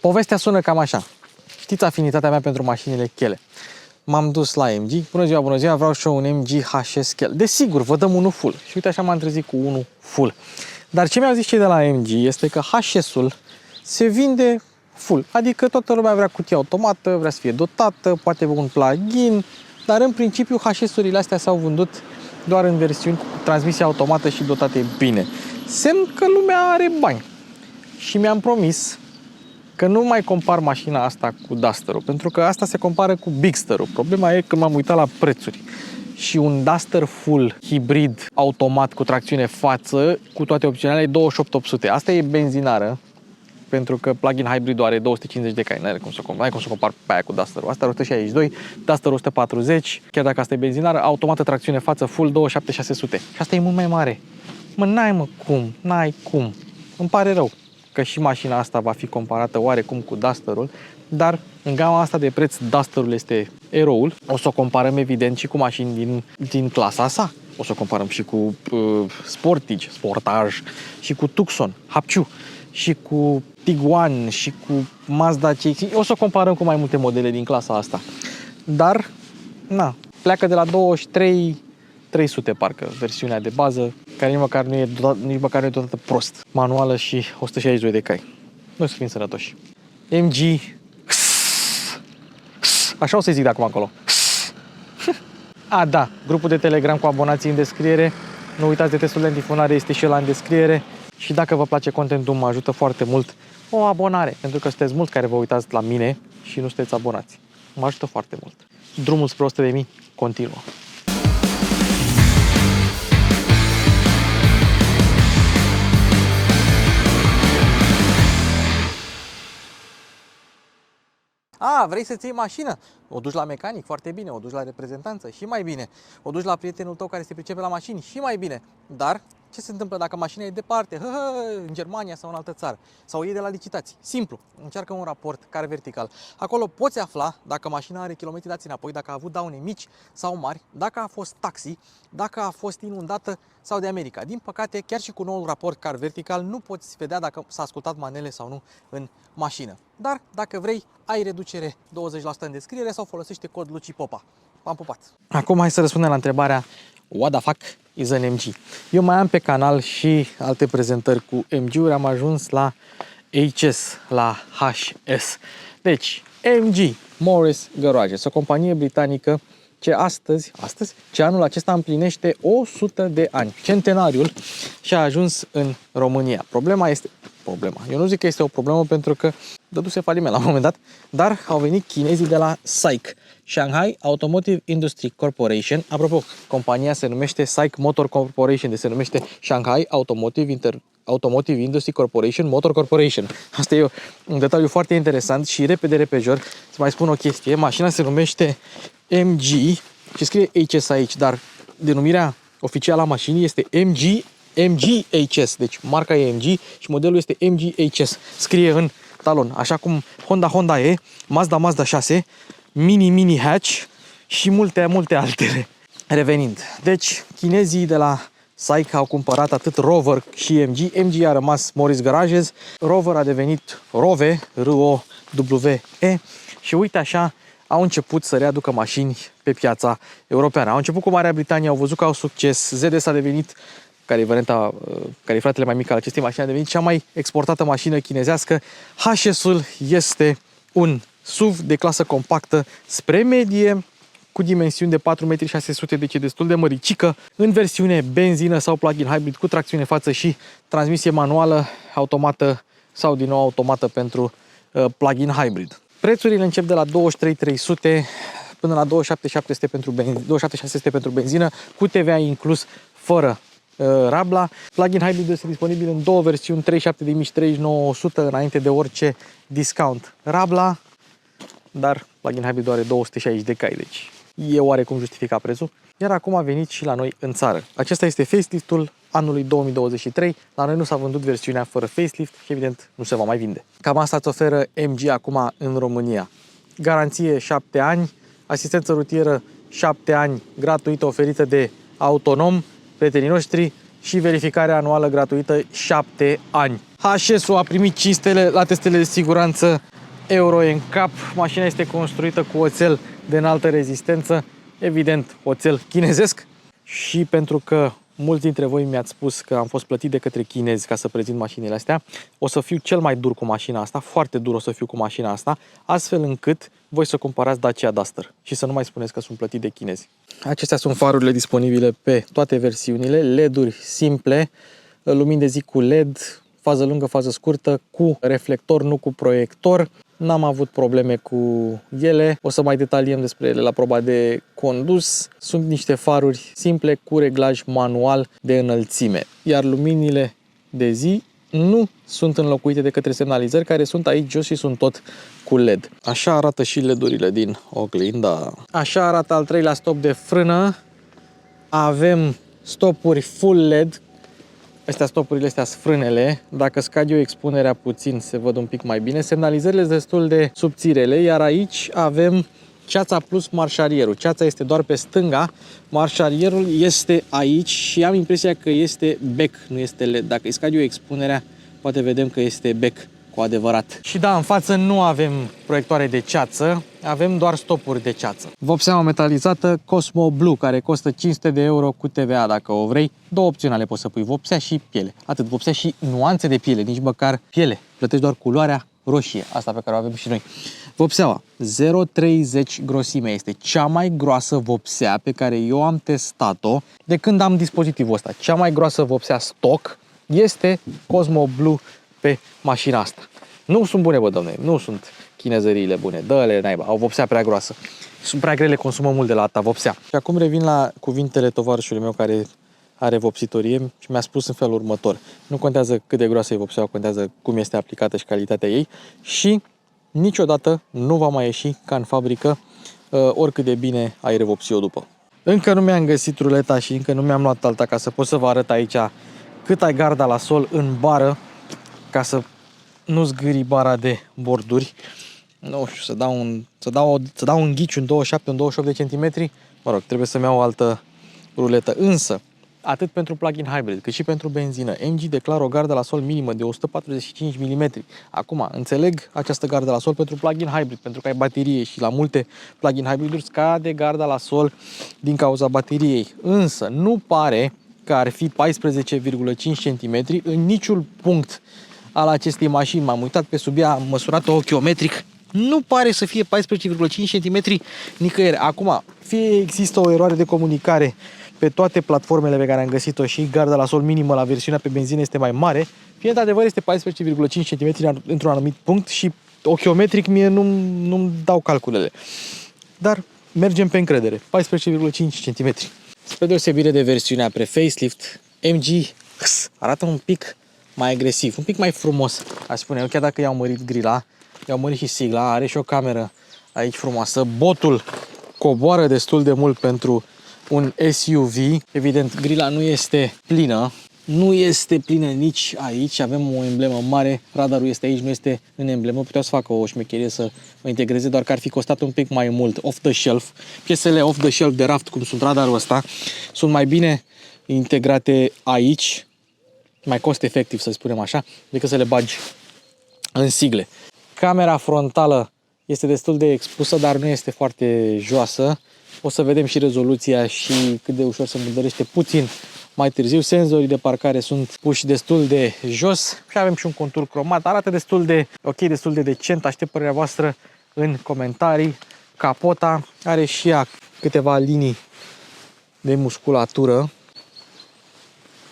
Povestea sună cam așa. Știți afinitatea mea pentru mașinile chele. M-am dus la MG. Bună ziua, vreau și eu un MG HS chel. Desigur, vă dăm unul full. Și uite așa m-am trezit cu unul full. Dar ce mi-au zis cei de la MG este că HS-ul se vinde full. Adică toată lumea vrea cutie automată, vrea să fie dotată, poate un plug-in, dar în principiu HS-urile astea s-au vândut doar în versiuni cu transmisie automată și dotate bine. Semn că lumea are bani. Și mi-am promis că nu mai compar mașina asta cu Duster-ul, pentru că asta se compară cu Bigster-ul. Problema e că m-am uitat la prețuri. Și un Duster full hibrid automat cu tracțiune față, cu toate opțiunile, e 28.800. Asta e benzinară, pentru că plug-in hybrid are 250 de cai. N-ai cum să compar pe aia cu Duster-ul. Asta are 162, Duster 140, chiar dacă asta e benzinară, automată tracțiune față full 27600. Și asta e mult mai mare. N-ai cum. Îmi pare rău că și mașina asta va fi comparată oarecum cu Duster-ul, dar în gama asta de preț Duster-ul este eroul. O să o comparăm evident și cu mașini din clasa sa. O să o comparăm și cu Sportage, și cu Tucson, Hapciu, și cu Tiguan, și cu Mazda CX. O să o comparăm cu mai multe modele din clasa asta. Dar, pleacă de la 23.300 parcă, versiunea de bază, care nici măcar nu e dotată prost. Manuală și 162 de cai. Noi să fim sănătoși. MG. Așa o să zic de acum acolo. Da, grupul de Telegram cu abonații în descriere. Nu uitați de testul de antifonare, este și ăla în descriere. Și dacă vă place contentul, mă ajută foarte mult o abonare, pentru că sunteți mulți care vă uitați la mine și nu sunteți abonați. Mă ajută foarte mult. Drumul spre 100.000 continuă. Vrei să-ți iei mașină? O duci la mecanic, foarte bine. O duci la reprezentanță, și mai bine. O duci la prietenul tău care se pricepe la mașini, și mai bine. Dar ce se întâmplă dacă mașina e departe, în Germania sau în altă țară? Sau o iei de la licitații? Simplu, încearcă un raport car vertical. Acolo poți afla dacă mașina are kilometri dați înapoi, dacă a avut daune mici sau mari, dacă a fost taxi, dacă a fost inundată sau de America. Din păcate, chiar și cu noul raport car vertical nu poți vedea dacă s-a ascultat manele sau nu în mașină. Dar dacă vrei, ai reducere 20% în descriere sau folosește cod Luci Popa. V-am pupat! Acum hai să răspundem la întrebarea What the fuck is an MG? Eu mai am pe canal și alte prezentări cu MG-uri, am ajuns la HS, la HS. Deci, MG, Morris Garages, o companie britanică ce ce anul acesta împlinește 100 de ani, centenariul, și a ajuns în România. Eu nu zic că este o problemă pentru că dăduse faliment la un moment dat, dar au venit chinezii de la SAIC, Shanghai Automotive Industry Corporation. Apropo, compania se numește SAIC Motor Corporation, deci se numește Shanghai Automotive Industry Corporation, Motor Corporation. Asta e un detaliu foarte interesant și repejor să mai spun o chestie. Mașina se numește MG și scrie HS aici, dar denumirea oficială a mașinii este MG HS, deci marca e MG și modelul este MG HS. Scrie în talon, așa cum Honda E, Mazda 6, Mini Hatch și multe altele. Revenind, deci chinezii de la SAIC au cumpărat atât Rover și MG. MG a rămas Morris Garages, Rover a devenit Rove, R-O-W-E, și uite așa au început să readucă mașini pe piața europeană. Au început cu Marea Britanie, au văzut că au succes. ZS a devenit, care e fratele mai mic al acestei mașini, a devenit cea mai exportată mașină chinezească. HS-ul este un SUV de clasă compactă spre medie, cu dimensiuni de 4,6 m, deci e destul de măricică, în versiune benzină sau plug-in hybrid cu tracțiune față și transmisie manuală, automată sau din nou automată pentru plug-in hybrid. Prețurile încep de la 23.300 până la 27.600 pentru benzină, cu TVA inclus, fără rabla. Plug-in hybrid este disponibil în două versiuni, 37.000 și 39.100 înainte de orice discount rabla, dar plug-in hybrid are 260 de cai, deci e oarecum justificat prețul. Iar acum a venit și la noi în țară. Acesta este faceliftul anului 2023. La noi nu s-a vândut versiunea fără facelift și evident nu se va mai vinde. Cam asta îți oferă MG acum în România. Garanție 7 ani, asistență rutieră 7 ani gratuită oferită de Autonom, prietenii noștri, și verificare anuală gratuită 7 ani. HS-ul a primit 5 stele la testele de siguranță Euro NCAP. Mașina este construită cu oțel de înaltă rezistență, evident oțel chinezesc, și pentru că mulți dintre voi mi-ați spus că am fost plătit de către chinezi ca să prezint mașinile astea, o să fiu cel mai dur cu mașina asta, foarte dur o să fiu cu mașina asta, astfel încât voi să cumpărați Dacia Duster și să nu mai spuneți că sunt plătit de chinezi. Acestea sunt farurile disponibile pe toate versiunile, LED-uri simple, lumini de zi cu LED, fază lungă, fază scurtă, cu reflector, nu cu proiector. N-am avut probleme cu ele, o să mai detaliem despre ele la proba de condus. Sunt niște faruri simple cu reglaj manual de înălțime, iar luminile de zi nu sunt înlocuite de către semnalizări, care sunt aici jos și sunt tot cu LED. Așa arată și LED-urile din oglindă. Așa arată al treilea stop de frână. Avem stopuri full LED. Stopurile astea sunt frânele. Dacă scad eu expunerea puțin, se văd un pic mai bine. Semnalizările sunt destul de subțirele, iar aici avem ceața plus marșarierul. Ceața este doar pe stânga, marșarierul este aici și am impresia că este bec, nu este LED. Dacă îi scad eu expunerea, poate vedem că este bec cu adevărat. Și da, în față nu avem proiectoare de ceață, avem doar stopuri de ceață. Vopseaua metalizată Cosmo Blue, care costă 500 de euro cu TVA dacă o vrei. Două opțiuni ale poți să pui, vopsea și piele. Atât, vopsea și nuanțe de piele, nici măcar piele. Plătești doar culoarea roșie, asta pe care o avem și noi. Vopseaua 0,30 grosime, este cea mai groasă vopsea pe care eu am testat-o de când am dispozitivul ăsta. Cea mai groasă vopsea stock este Cosmo Blue pe mașina asta. Nu sunt bune, bă, domne, nu sunt chinezăriile bune, dă-le naiba, au vopsea prea groasă. Sunt prea grele, consumă mult de la ta vopsea. Și acum revin la cuvintele tovarășului meu care are vopsitorie și mi-a spus în felul următor. Nu contează cât de groasă e vopseaua, contează cum este aplicată și calitatea ei și niciodată nu va mai ieși ca în fabrică, oricât de bine ai revopsi-o după. Încă nu mi-am găsit ruleta și încă nu mi-am luat alta ca să pot să vă arăt aici cât ai garda la sol în bară, ca să nu zgâri bara de borduri. Nu știu, să dau un ghici, un 27, un 28 de centimetri. Mă rog, trebuie să-mi iau o altă ruletă. Însă, atât pentru plug-in hybrid, cât și pentru benzină, MG declară o gardă la sol minimă de 145 mm. Acum, înțeleg această gardă la sol pentru plug-in hybrid, pentru că ai baterie și la multe plug-in hybrid-uri scade garda la sol din cauza bateriei. Însă, nu pare că ar fi 14,5 cm în niciun punct al acestei mașini. M-am uitat pe sub ea, am măsurat-o ochiometric. Nu pare să fie 14,5 cm nicăieri. Acum, fie există o eroare de comunicare pe toate platformele pe care am găsit-o și garda la sol minimă la versiunea pe benzină este mai mare, fie într-adevăr este 14,5 cm într-un anumit punct și ochiometric mie nu-mi dau calculele. Dar mergem pe încredere. 14,5 cm. Spre deosebire de versiunea pre-facelift, MG arată un pic mai agresiv, un pic mai frumos, aș spune eu, chiar dacă i-au mărit grila, i-au mărit și sigla, are și o cameră aici frumoasă. Botul coboară destul de mult pentru un SUV. Evident, grila nu este plină, nu este plină nici aici, avem o emblemă mare, radarul este aici, nu este în emblemă, puteau să facă o șmecherie să o integreze, doar că ar fi costat un pic mai mult, off the shelf. Piesele off the shelf de raft, cum sunt radarul ăsta, sunt mai bine integrate aici, mai cost efectiv, să spunem așa, decât să le bagi în sigle. Camera frontală este destul de expusă, dar nu este foarte joasă. O să vedem și rezoluția și cât de ușor se murdărește puțin mai târziu. Senzorii de parcare sunt puși destul de jos și avem și un contur cromat. Arată destul de ok, destul de decent. Aștept părerea voastră în comentarii. Capota are și ea câteva linii de musculatură.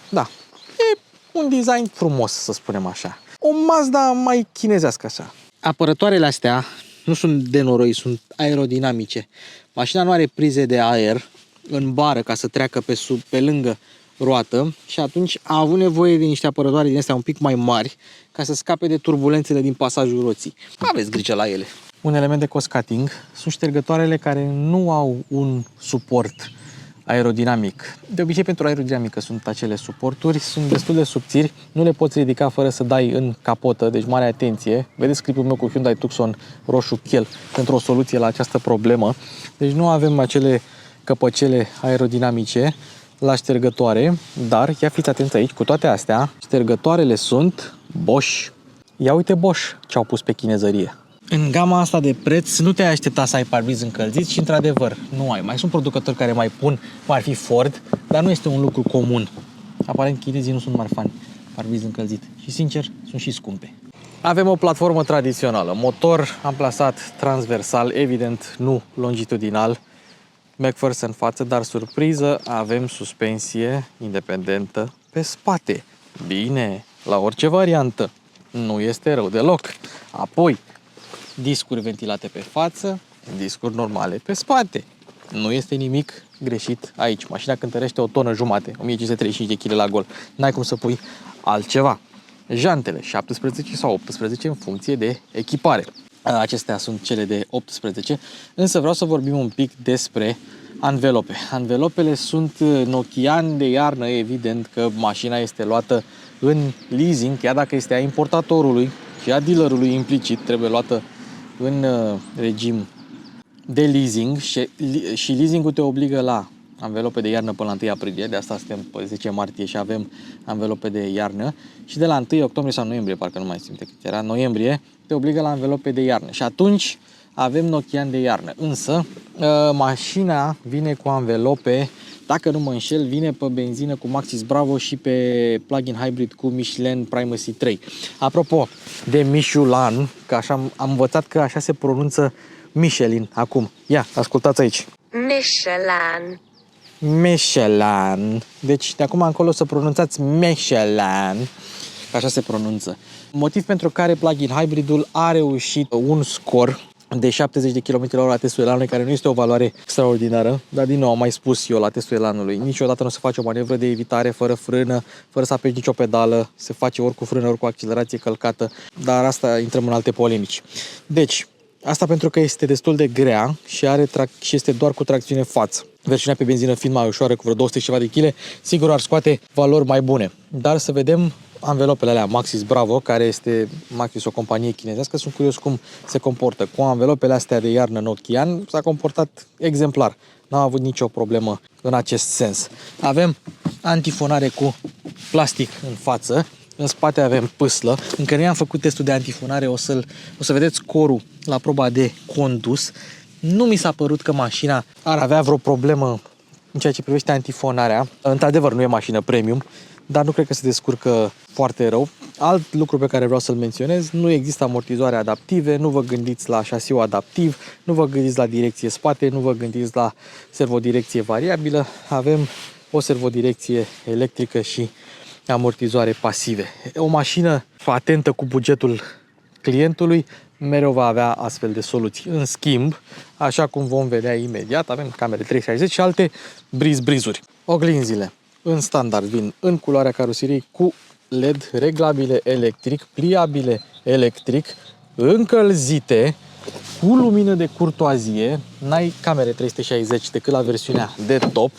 Da, e un design frumos, să spunem așa. O Mazda mai chinezească așa. Apărătoarele astea nu sunt de noroi, sunt aerodinamice. Mașina nu are prize de aer în bară ca să treacă pe lângă roată și atunci a avut nevoie de niște apărătoare din astea un pic mai mari ca să scape de turbulențele din pasajul roții. Aveți grijă la ele. Un element de cost cutting sunt ștergătoarele care nu au un suport aerodinamic. De obicei pentru aerodinamică sunt acele suporturi, sunt destul de subțiri, nu le poți ridica fără să dai în capotă, deci mare atenție. Vedeți clipul meu cu Hyundai Tucson roșu chel pentru o soluție la această problemă. Deci nu avem acele căpăcele aerodinamice. la ștergătoare, dar ia fiți atenți aici, cu toate astea, ștergătoarele sunt Bosch. Ia uite Bosch ce au pus pe chinezărie. În gama asta de preț nu te-ai aștepta să ai parbriz încălzit și într-adevăr nu ai. Mai sunt producători care mai pun, cum ar fi Ford, dar nu este un lucru comun. Aparent chinezii nu sunt mari fani parbriz încălzit și sincer sunt și scumpe. Avem o platformă tradițională, motor amplasat transversal, evident nu longitudinal, McPherson în față, dar surpriză, avem suspensie independentă pe spate. Bine, la orice variantă, nu este rău deloc. Apoi, discuri ventilate pe față, discuri normale pe spate. Nu este nimic greșit aici. Mașina cântărește 1,5 tone, 1535 de kg la gol. N-ai cum să pui altceva. Jantele 17 sau 18 în funcție de echipare. Acestea sunt cele de 18, însă vreau să vorbim un pic despre anvelope. Anvelopele sunt Nokian de iarnă, evident că mașina este luată în leasing, chiar dacă este a importatorului și a dealerului implicit, trebuie luată în regim de leasing și leasingul te obligă la anvelope de iarnă până la 1 aprilie, de asta suntem pe 10 martie și avem anvelope de iarnă și de la 1 octombrie sau noiembrie, parcă nu mai simte cât era, noiembrie, te obligă la anvelope de iarnă și atunci avem Nokian de iarnă, însă mașina vine cu anvelope, dacă nu mă înșel, vine pe benzină cu Maxis Bravo și pe plug-in hybrid cu Michelin Primacy 3. Apropo de Michelin, că așa am învățat că așa se pronunță Michelin acum. Ia, ascultați aici. Michelin. Michelin. Deci de acum încolo să pronunțați Michelin, că așa se pronunță. Motiv pentru care plug-in hybridul a reușit un scor de 70 de km/h la testul elanului, care nu este o valoare extraordinară, dar din nou am mai spus eu la testul elanului, niciodată nu se face o manevră de evitare fără frână, fără să apeși nicio pedală, se face ori cu frână, ori cu accelerație călcată, dar asta intrăm în alte polemici. Deci, asta pentru că este destul de grea și și este doar cu tracțiune față. Versiunea pe benzină fiind mai ușoară, cu vreo 200 ceva de kg, sigur ar scoate valori mai bune. Dar să vedem anvelopele alea Maxis Bravo, care este Maxis, o companie chinezească, sunt curios cum se comportă. Cu anvelopele astea de iarnă Nokian s-a comportat exemplar. N-a avut nicio problemă în acest sens. Avem antifonare cu plastic în față. În spate avem pâslă. Încă nu am făcut testul de antifonare, o să vedeți scorul la proba de condus. Nu mi s-a părut că mașina ar avea vreo problemă în ceea ce privește antifonarea. Într-adevăr, nu e mașină premium, dar nu cred că se descurcă foarte rău. Alt lucru pe care vreau să-l menționez, nu există amortizoare adaptive, nu vă gândiți la șasiu adaptiv, nu vă gândiți la direcție spate, nu vă gândiți la servodirecție variabilă. Avem o servodirecție electrică și amortizoare pasive. O mașină atentă cu bugetul clientului mereu va avea astfel de soluții. În schimb, așa cum vom vedea imediat, avem camere 360 și alte brizuri. Oglinzile în standard vin în culoarea caroseriei cu LED reglabile electric, pliabile electric, încălzite, cu lumină de curtoazie. N-ai camere 360 decât la versiunea de top,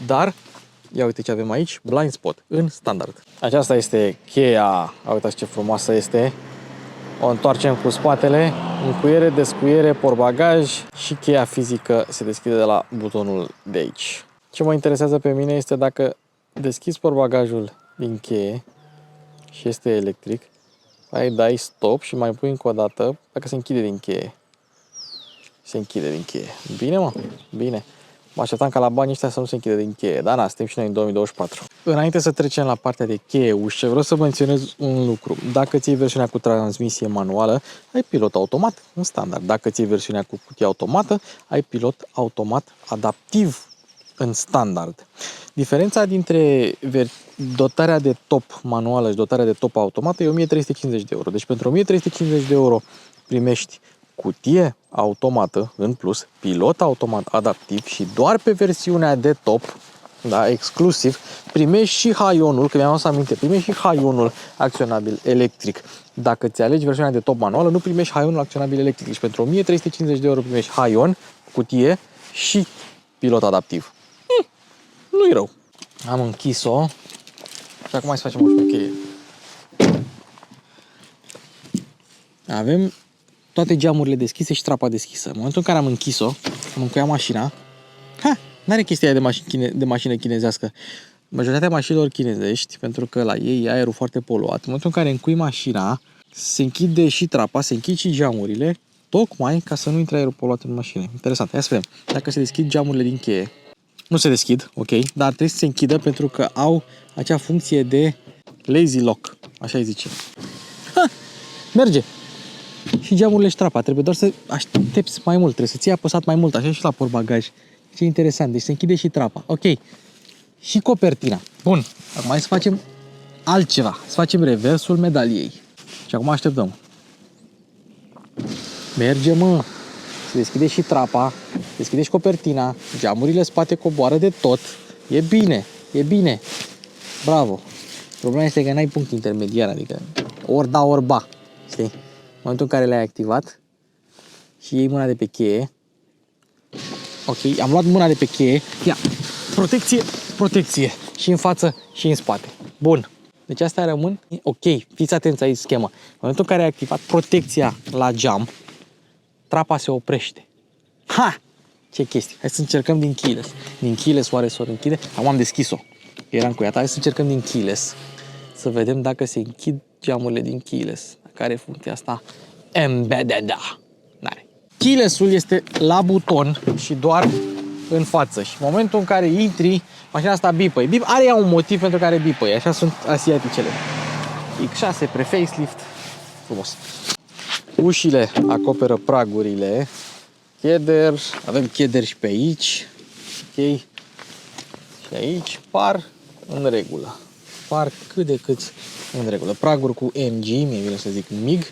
dar ia uite ce avem aici, blind spot în standard. Aceasta este cheia, uitați ce frumoasă este. O întoarcem cu spatele, încuiere, descuiere, portbagaj și cheia fizică se deschide de la butonul de aici. Ce mă interesează pe mine este dacă deschizi portbagajul din cheie și este electric, dai stop și mai pui încă o dată dacă se închide din cheie. Se închide din cheie. Bine, mă? Bine. Mă așteptam ca la banii ăștia să nu se închide din cheie, dar suntem și noi în 2024. Înainte să trecem la partea de cheie ușă, vreau să menționez un lucru. Dacă ți iei versiunea cu transmisie manuală, ai pilot automat în standard. Dacă ți iei versiunea cu cutie automată, ai pilot automat adaptiv în standard. Diferența dintre dotarea de top manuală și dotarea de top automată e 1350 de euro. Deci pentru 1350 de euro primești cutie automată în plus, pilot automat adaptiv și doar pe versiunea de top, da, exclusiv, primești și haionul, că mi-am adus aminte, primești și haionul acționabil electric. Dacă ți alegi versiunea de top manuală, nu primești haionul acționabil electric. Deci pentru 1350 de euro primești haion, cutie și pilot adaptiv. Nu-i rău. Am închis-o și acum hai să facem o șmecherie. Avem toate geamurile deschise și trapa deschisă. În momentul în care am închis-o, am încuiat mașina, N-are chestia aia de mașină chinezească. Majoritatea mașinilor chinezești, pentru că la ei e aerul foarte poluat, în momentul în care încui mașina, se închide și trapa, se închid și geamurile, tocmai ca să nu intre aerul poluat în mașină. Interesant. Hai să vedem. Dacă se deschid geamurile din cheie, nu se deschid, ok, dar trebuie să se închidă pentru că au acea funcție de lazy lock, așa îi zice. Ha, merge. Și geamurile și trapa, trebuie doar să aștepți mai mult, trebuie să ții apăsat mai mult, așa și la portbagaj. Ce interesant, deci se închide și trapa, ok. Și copertina. Bun, acum hai să facem altceva, să facem reversul medaliei. Și acum așteptăm. Merge, mă. Se deschide și trapa, se deschide și copertina, geamurile spate coboară de tot. E bine, e bine. Bravo. Problema este că n-ai punct intermediar, adică ori da, ori ba. Știi? În momentul în care le-ai activat și iei mâna de pe cheie. Ok, am luat mâna de pe cheie. Ia, protecție, protecție. Și în față și în spate. Bun. Deci astea rămân. Ok, fiți atenți aici schemă. În momentul în care ai activat protecția la geam, trapa se oprește. Ha! Ce chestie. Hai să încercăm din keyless. Din keyless oare s-o închide? Acum am deschis-o. Era încuiată. Hai să încercăm din keyless. Să vedem dacă se închid geamurile din keyless. Care e funcția asta? Embedded. N-are. Keyless-ul este la buton și doar în față. Și în momentul în care intri, mașina asta bipăie. Are ea un motiv pentru care bipăie. Așa sunt asiaticele. X6 pre-facelift. Frumos. Ușile acoperă pragurile. Cheder. Avem cheder și pe aici. Ok. Și aici par în regulă. Par cât de cât în regulă. Praguri cu MG, mi-e bine să zic MIG.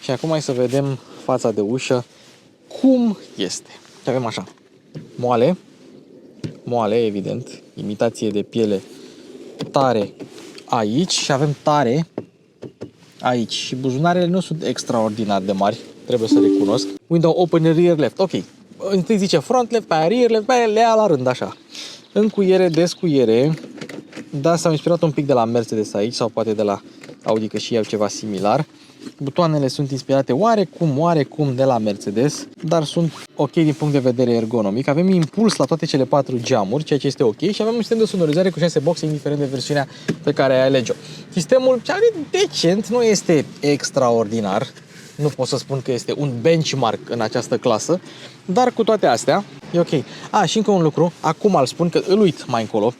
Și acum hai să vedem fața de ușă cum este. Și avem așa. Moale. Moale, evident. Imitație de piele tare aici. Și avem tare aici. Și buzunarele nu sunt extraordinar de mari. Trebuie să recunosc. Window open rear left. Ok. Întâi zice front left, pe aia rear left, pe aia le ia la rând, așa. Încuiere, descuiere. Da, s-au inspirat un pic de la Mercedes aici sau poate de la Audi, că și ei au ceva similar. Butoanele sunt inspirate oarecum de la Mercedes, dar sunt ok din punct de vedere ergonomic. Avem impuls la toate cele 4 geamuri, ceea ce este ok, și avem un sistem de sonorizare cu 6 boxe, indiferent de versiunea pe care ai alege-o. Sistemul chiar e decent, nu este extraordinar, nu pot să spun că este un benchmark în această clasă, dar cu toate astea e ok. Și încă un lucru, acum îl spun că îl uit mai încolo.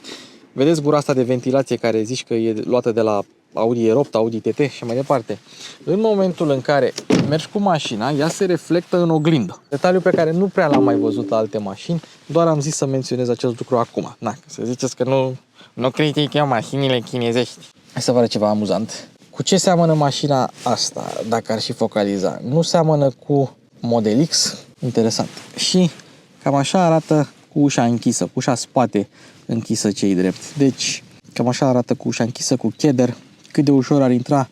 Vedeți gura asta de ventilație care zici că e luată de la Audi R8, Audi TT și mai departe. În momentul în care mergi cu mașina, ea se reflectă în oglindă. Detaliu pe care nu prea l-am mai văzut la alte mașini, doar am zis să menționez acest lucru acum. Să ziceți că nu critic eu mașinile chinezești. Hai să vă arăt ceva amuzant. Cu ce seamănă mașina asta, dacă ar și focaliza? Nu seamănă cu Model X? Interesant. Și cam așa arată cu ușa închisă, cu ușa spate închisă cei drept. Deci, cam așa arată cu ușa închisă, cu cheder. Cât de ușor ar intra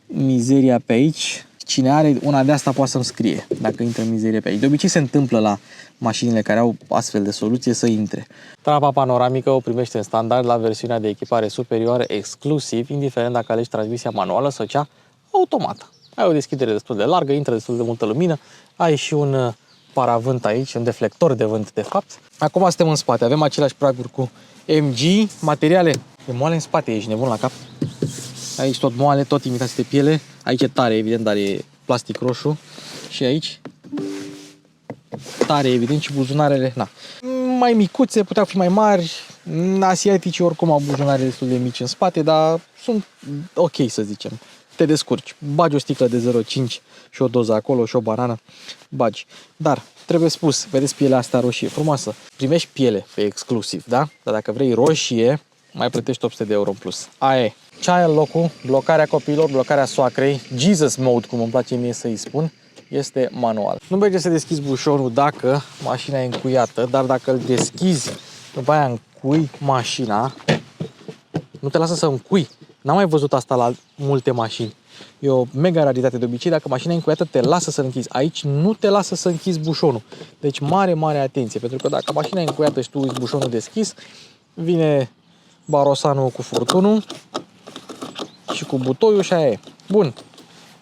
mizeria pe aici. Cine are una de asta poate să-mi scrie dacă intră mizeria pe aici. De obicei se întâmplă la mașinile care au astfel de soluție să intre. Trapa panoramică o primește în standard la versiunea de echipare superioară exclusiv, indiferent dacă alegi transmisia manuală sau cea automată. Ai o deschidere destul de largă, intră destul de multă lumină, ai și un paravânt aici, un deflector de vânt de fapt. Acum suntem în spate, avem aceleași praguri cu MG, materiale e moale în spate, ești nebun la cap. Aici tot moale, tot imitație de piele. Aici e tare, evident, dar e plastic roșu. Și aici tare, evident, și buzunarele, mai micuțe, puteau fi mai mari. Asiaticii oricum au buzunare destul de mici în spate, dar sunt ok, să zicem. Te descurci. Bagi o sticlă de 0,5 și o doză acolo și o banană. Bagi. Dar trebuie spus, vedeți pielea asta roșie, frumoasă. Primești piele pe exclusiv, da? Dar dacă vrei roșie, mai plătești 800 de euro în plus. Aia e. Child lock-ul, blocarea copiilor, blocarea soacrei, Jesus mode, cum îmi place mie să-i spun, este manual. Nu merge să deschizi bușonul dacă mașina e încuiată, dar dacă îl deschizi, după aia încui mașina, nu te lasă să încui. N-am mai văzut asta la multe mașini. E o mega raritate. De obicei, dacă mașina e încuiată, te lasă să închizi. Aici nu te lasă să închizi bușonul. Deci mare atenție, pentru că dacă mașina e încuiată și tu uiți bușonul deschis, vine barosanul cu furtunul și cu butoiul și aia e. Bun.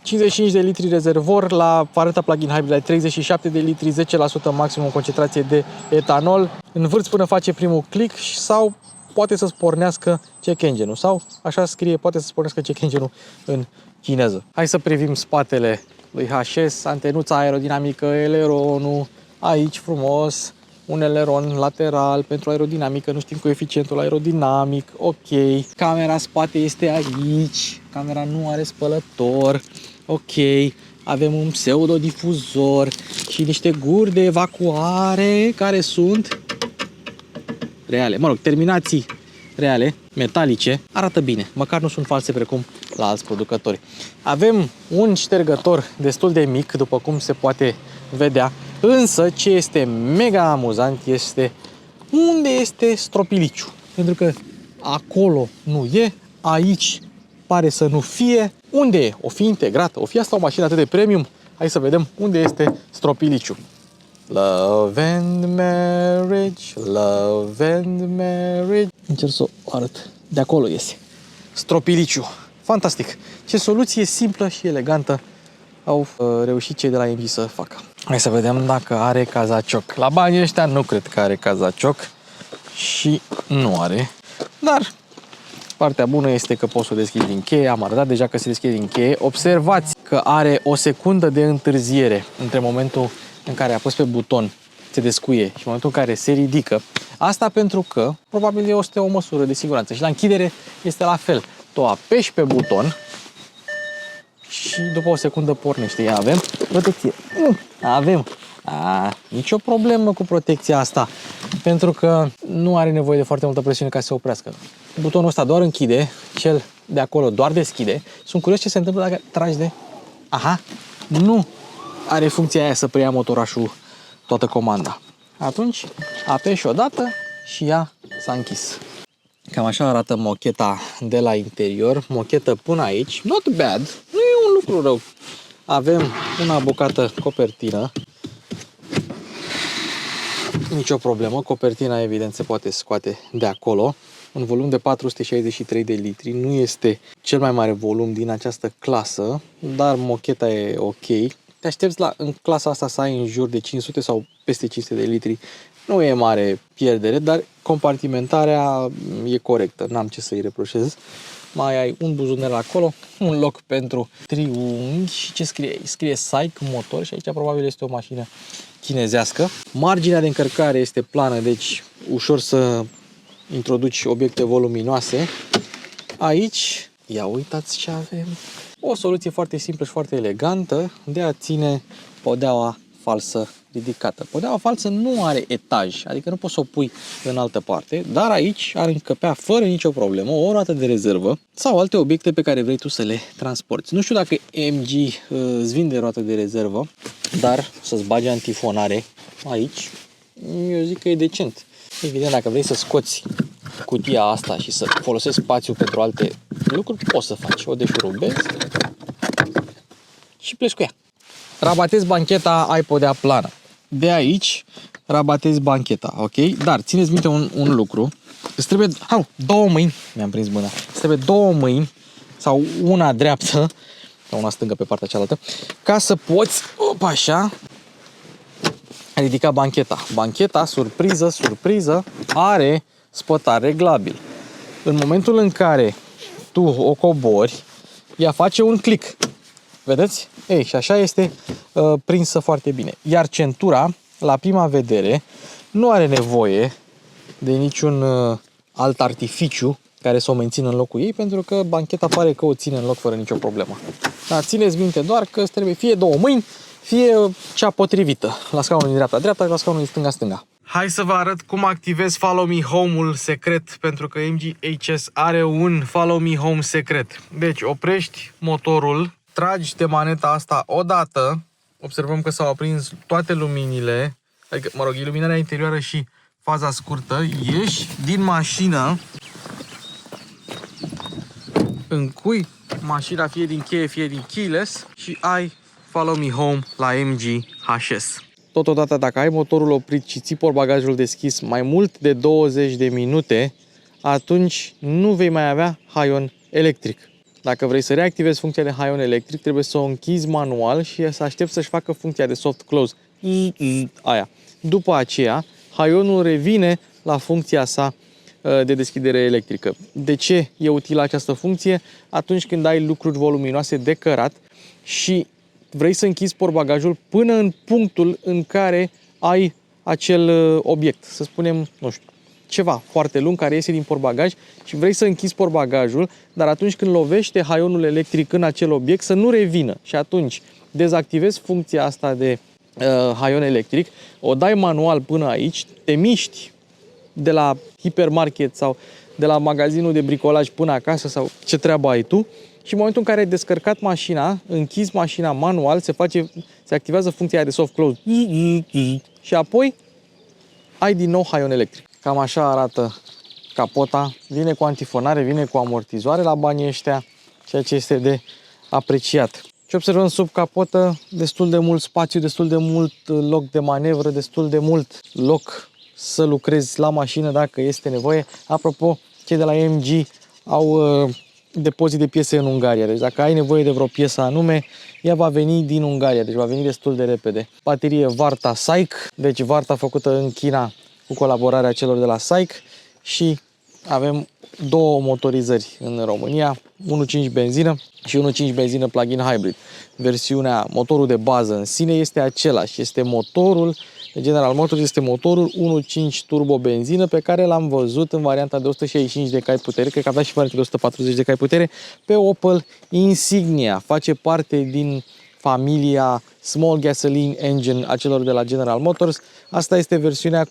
55 de litri rezervor, la varianta plug-in hybrid ai 37 de litri, 10% maximum concentrație de etanol. Învârți până face primul click sau poate să-ți pornească check engine-ul sau așa scrie, poate să-ți pornească check engine-ul în chineză. Hai să privim spatele lui HS, antenuța aerodinamică, eleronul, aici frumos, un eleron lateral pentru aerodinamică, nu știm coeficientul aerodinamic, ok. Camera spate este aici, camera nu are spălător, ok. Avem un pseudodifuzor și niște guri de evacuare care sunt reale, mă rog, terminații reale, metalice, arată bine, măcar nu sunt false precum la alți producători. Avem un ștergător destul de mic, după cum se poate vedea, însă ce este mega amuzant este unde este stropiliciu, pentru că acolo nu e, aici pare să nu fie. Unde e? O fi integrată? O fi asta o mașină atât de premium? Hai să vedem unde este stropiliciu. Love and marriage, love and marriage. Încerc să o arăt. De acolo iese. Stropiliciu. Fantastic. Ce soluție simplă și elegantă au reușit cei de la MG să facă. Hai să vedem dacă are cazacioc. La banii ăștia nu cred că are cazacioc și nu are. Dar partea bună este că poți să o deschizi din cheie. Am arătat deja că se deschide din cheie. Observați că are o secundă de întârziere între momentul în care apăs pe buton, se descuie, și în momentul în care se ridică. Asta pentru că probabil este o măsură de siguranță. Și la închidere este la fel. Tu apeși pe buton și după o secundă pornește. Ia avem protecție. Avem. Nicio problemă cu protecția asta. Pentru că nu are nevoie de foarte multă presiune ca să se oprească. Butonul ăsta doar închide, cel de acolo doar deschide. Sunt curios ce se întâmplă dacă tragi de... Aha, nu are funcția aia să preia motorașul toată comanda. Atunci apeși odată și ea s-a închis. Cam așa arată mocheta de la interior. Mochetă până aici. Not bad. Nu e un lucru rău. Avem una bucată copertină. Nicio problemă. Copertina evident se poate scoate de acolo. Un volum de 463 de litri. Nu este cel mai mare volum din această clasă, dar mocheta e ok. Te aștepți în clasa asta să ai în jur de 500 sau peste 500 de litri. Nu e mare pierdere, dar compartimentarea e corectă. N-am ce să-i reproșez. Mai ai un buzuner acolo, un loc pentru triunghi și ce scrie? Scrie SAIC motor și aici probabil este o mașină chinezească. Marginea de încărcare este plană, deci ușor să introduci obiecte voluminoase. Aici, ia uitați ce avem. O soluție foarte simplă și foarte elegantă de a ține podeaua falsă ridicată. Podeaua falsă nu are etaj, adică nu poți să o pui în altă parte, dar aici ar încăpea fără nicio problemă o roată de rezervă sau alte obiecte pe care vrei tu să le transporti. Nu știu dacă MG îți vinde roată de rezervă, dar să-ți bagi antifonare aici, eu zic că e decent. Evident, dacă vrei să scoți cutia asta și să folosești spațiu pentru alte lucruri, poți să faci. O deșurubezi și pleci cu ea. Rabatezi bancheta, ai podea plană. De aici rabatezi bancheta, ok? Dar țineți minte un lucru. Îți trebuie două mâini, mi-am prins mâna. Îți trebuie două mâini sau una dreaptă sau una stângă pe partea cealaltă ca să poți, așa, ridica bancheta. Bancheta, surpriză, are spătar reglabil. În momentul în care tu o cobori, ea face un click. Vedeți? Ei, și așa este prinsă foarte bine. Iar centura, la prima vedere, nu are nevoie de niciun alt artificiu care să o mențină în locul ei, pentru că bancheta pare că o ține în loc fără nicio problemă. Dar țineți minte doar că îți trebuie fie două mâini, fie cea potrivită. La scaunul din dreapta și la scaunul din stânga. Hai să vă arăt cum activez Follow Me Home-ul secret, pentru că MG HS are un Follow Me Home secret. Deci oprești motorul, tragi de maneta asta odată, observăm că s-au aprins toate luminile, adică, mă rog, iluminarea interioară și faza scurtă, ieși din mașină, încui mașina fie din cheie, fie din keyless și ai Follow Me Home la MG HS. Totodată, dacă ai motorul oprit și ții portbagajul deschis mai mult de 20 de minute, atunci nu vei mai avea haion electric. Dacă vrei să reactivezi funcția de haion electric, trebuie să o închizi manual și să aștepți să-și facă funcția de soft close. Aia. După aceea, haionul revine la funcția sa de deschidere electrică. De ce e utilă această funcție? Atunci când ai lucruri voluminoase de cărat și vrei să închizi portbagajul până în punctul în care ai acel obiect. Să spunem, nu știu, ceva foarte lung care iese din portbagaj și vrei să închizi portbagajul, dar atunci când lovește haionul electric în acel obiect să nu revină. Și atunci dezactivezi funcția asta de haion electric, o dai manual până aici, te miști de la hipermarket sau de la magazinul de bricolaj până acasă sau ce treabă ai tu și în momentul în care ai descărcat mașina, închizi mașina manual, se activează funcția de soft close și apoi ai din nou haion electric. Cam așa arată capota, vine cu antifonare, vine cu amortizoare la banii ăștia, ceea ce este de apreciat. Ce observăm sub capotă? Destul de mult spațiu, destul de mult loc de manevră, destul de mult loc să lucrezi la mașină dacă este nevoie. Apropo, cei de la MG au depozit de piese în Ungaria, deci dacă ai nevoie de vreo piesă anume, ea va veni din Ungaria, deci va veni destul de repede. Baterie Varta SAIC, deci Varta făcută în China cu colaborarea celor de la SAIC și avem două motorizări în România, 1.5 benzină și 1.5 benzină plug-in hybrid. Motorul de bază în sine este același, este motorul de General Motors, este motorul 1.5 turbo benzină pe care l-am văzut în varianta de 165 de cai putere, cred că avea și varianta de 140 de cai putere, pe Opel Insignia. Face parte din familia Small Gasoline Engine a celor de la General Motors. Asta este versiunea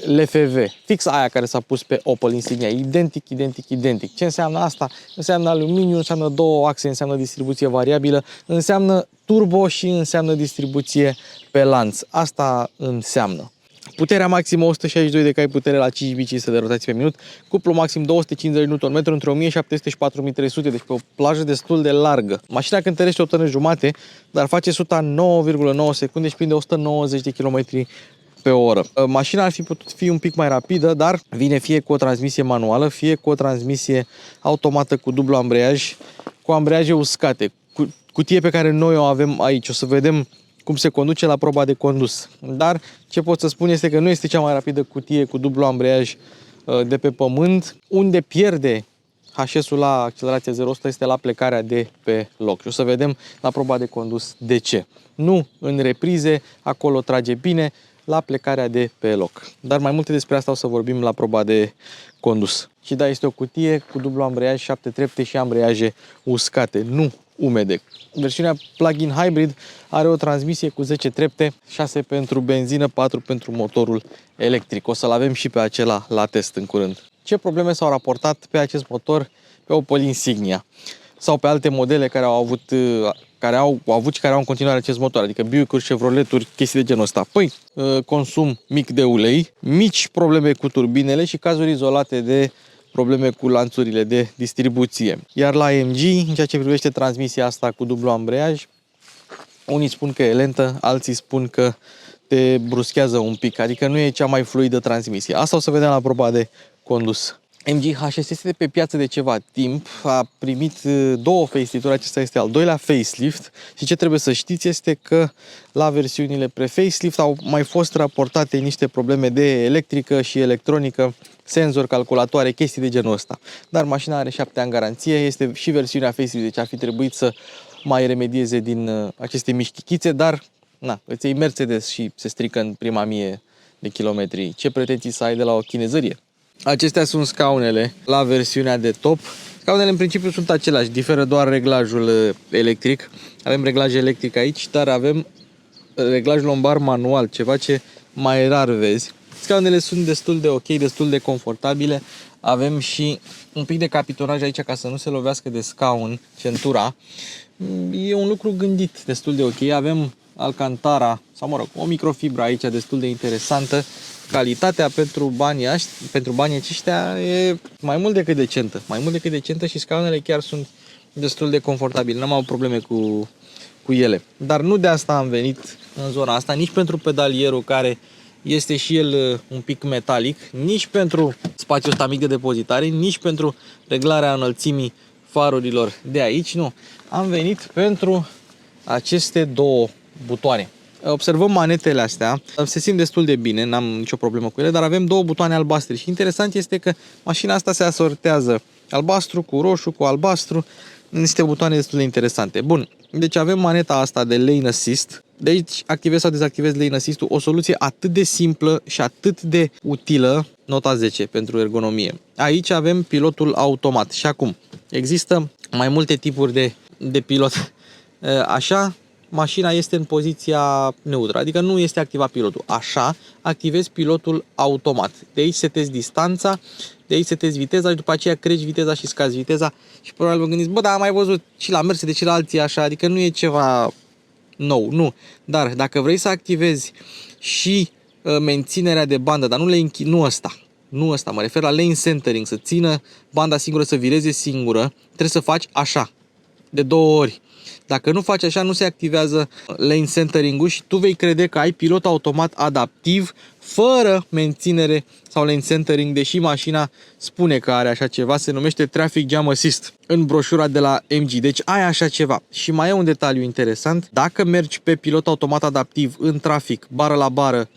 LFV, fix aia care s-a pus pe Opel Insignia, identic, identic, identic. Ce înseamnă asta? Înseamnă aluminiu, înseamnă două axe, înseamnă distribuție variabilă, înseamnă turbo și înseamnă distribuție pe lanț. Asta înseamnă. Puterea maximă 162 de cai putere la 5500 de rotații pe minut, cuplu maxim 250 Nm între 1700 și 4300, deci pe o plajă destul de largă. Mașina cântărește 8 tone jumate, dar face suta 9,9 secunde și prinde 190 de km pe oră. Mașina ar fi putut fi un pic mai rapidă, dar vine fie cu o transmisie manuală, fie cu o transmisie automată cu dublu ambreiaj, cu ambreiaje uscate, cutie pe care noi o avem aici. O să vedem cum se conduce la proba de condus. Dar ce pot să spun este că nu este cea mai rapidă cutie cu dublu ambreiaj de pe pământ. Unde pierde HS-ul la accelerație 0-100 este la plecarea de pe loc. Și o să vedem la proba de condus de ce. Nu în reprize, acolo trage bine, la plecarea de pe loc. Dar mai multe despre asta o să vorbim la proba de condus. Și da, este o cutie cu dublu ambreiaj, 7 trepte și ambreiaje uscate, nu umede. Versiunea plug-in hybrid are o transmisie cu 10 trepte, 6 pentru benzină, 4 pentru motorul electric. O să-l avem și pe acela la test în curând. Ce probleme s-au raportat pe acest motor pe Opel Insignia sau pe alte modele care au avut și care au în continuare acest motor, adică Buick-uri, Chevrolet-uri, chestii de genul ăsta. Păi, consum mic de ulei, mici probleme cu turbinele și cazuri izolate de probleme cu lanțurile de distribuție. Iar la AMG, în ceea ce privește transmisia asta cu dublu ambreiaj, unii spun că e lentă, alții spun că te bruschează un pic, adică nu e cea mai fluidă transmisie. Asta o să vedem la proba de condus. MG HS este de pe piață de ceva timp, a primit două facelift-uri, acesta este al doilea facelift și ce trebuie să știți este că la versiunile pre-facelift au mai fost raportate niște probleme de electrică și electronică, senzori, calculatoare, chestii de genul ăsta. Dar mașina are 7 ani garanție, este și versiunea facelift, deci ar fi trebuit să mai remedieze din aceste mici chichițe, dar na, îți iei Mercedes și se strică în prima 1000 de kilometri. Ce pretenții să ai de la o chinezărie? Acestea sunt scaunele la versiunea de top. Scaunele în principiu sunt aceleași, diferă doar reglajul electric. Avem reglaj electric aici, dar avem reglaj lombar manual, ceva ce mai rar vezi. Scaunele sunt destul de ok, destul de confortabile. Avem și un pic de capitonaj aici ca să nu se lovească de scaun centura. E un lucru gândit destul de ok. Avem Alcantara, sau mă rog, o microfibră aici destul de interesantă. Calitatea pentru banii aceștia e mai mult decât decentă. Mai mult decât decentă și scaunele chiar sunt destul de confortabile. N-am avut probleme cu ele. Dar nu de asta am venit în zona asta, nici pentru pedalierul care este și el un pic metalic, nici pentru spațiul ăsta mic de depozitare, nici pentru reglarea înălțimii farurilor de aici, nu. Am venit pentru aceste două butoane. Observăm manetele astea, se simt destul de bine, n-am nicio problemă cu ele, dar avem două butoane albastre și interesant este că mașina asta se asortează albastru cu roșu, cu albastru, niște butoane destul de interesante. Bun, deci avem maneta asta de Lane Assist, de aici activez sau dezactivez Lane Assist-ul, o soluție atât de simplă și atât de utilă, nota 10 pentru ergonomie. Aici avem pilotul automat și acum există mai multe tipuri de pilot. Așa, mașina este în poziția neutră, adică nu este activat pilotul. Așa, activezi pilotul automat. De aici setezi distanța, de aici setezi viteza și după aceea crești viteza și scazi viteza și probabil vă gândiți, bă, dar am mai văzut și la Mercedes și la alții așa, adică nu e ceva nou, nu. Dar dacă vrei să activezi și menținerea de bandă, dar nu ăsta. Nu ăsta, mă refer la lane centering, să țină banda singură, să vireze singură, trebuie să faci așa, de 2 ori. Dacă nu faci așa, nu se activează lane centering-ul și tu vei crede că ai pilot automat adaptiv fără menținere sau lane centering, deși mașina spune că are așa ceva, se numește Traffic Jam Assist în broșura de la MG. Deci ai așa ceva. Și mai e un detaliu interesant, dacă mergi pe pilot automat adaptiv în trafic, bară la bară,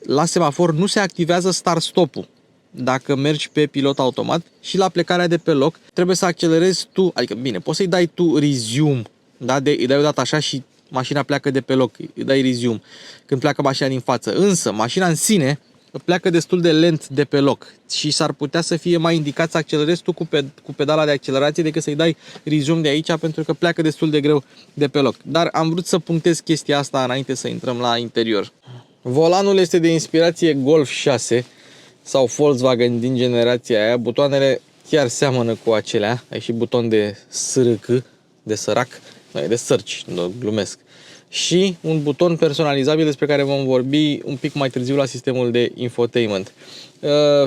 la semafor nu se activează start-stop-ul. Dacă mergi pe pilot automat și la plecarea de pe loc trebuie să accelerezi tu, adică bine, poți să-i dai tu resume, da? Îi dai o dată așa și mașina pleacă de pe loc, îi dai resume când pleacă mașina din față, însă mașina în sine pleacă destul de lent de pe loc și s-ar putea să fie mai indicat să accelerezi tu cu pedala de accelerație decât să-i dai resume de aici, pentru că pleacă destul de greu de pe loc. Dar am vrut să punctez chestia asta înainte să intrăm la interior. Volanul este de inspirație Golf 6 sau Volkswagen din generația aia, butoanele chiar seamănă cu acelea, ai și buton de SRC, de sărac, de search, glumesc. Și un buton personalizabil despre care vom vorbi un pic mai târziu la sistemul de infotainment.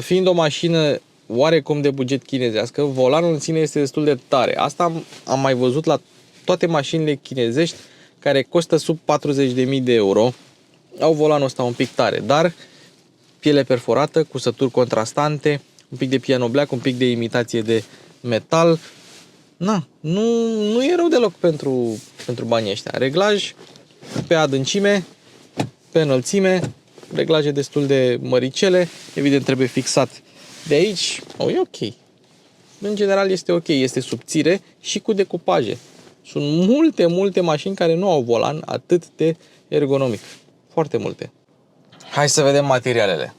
Fiind o mașină oarecum de buget chinezească, volanul în sine este destul de tare. Asta am mai văzut la toate mașinile chinezești care costă sub 40.000 de euro. Au volanul ăsta un pic tare, dar piele perforată, cusături contrastante, un pic de piano black, un pic de imitație de metal. Nu e rău deloc pentru banii ăștia. Reglaj pe adâncime, pe înălțime, reglaje destul de măricele, evident trebuie fixat de aici. E ok. În general este ok, este subțire și cu decupaje. Sunt multe mașini care nu au volan atât de ergonomic. Foarte multe. Hai să vedem materialele.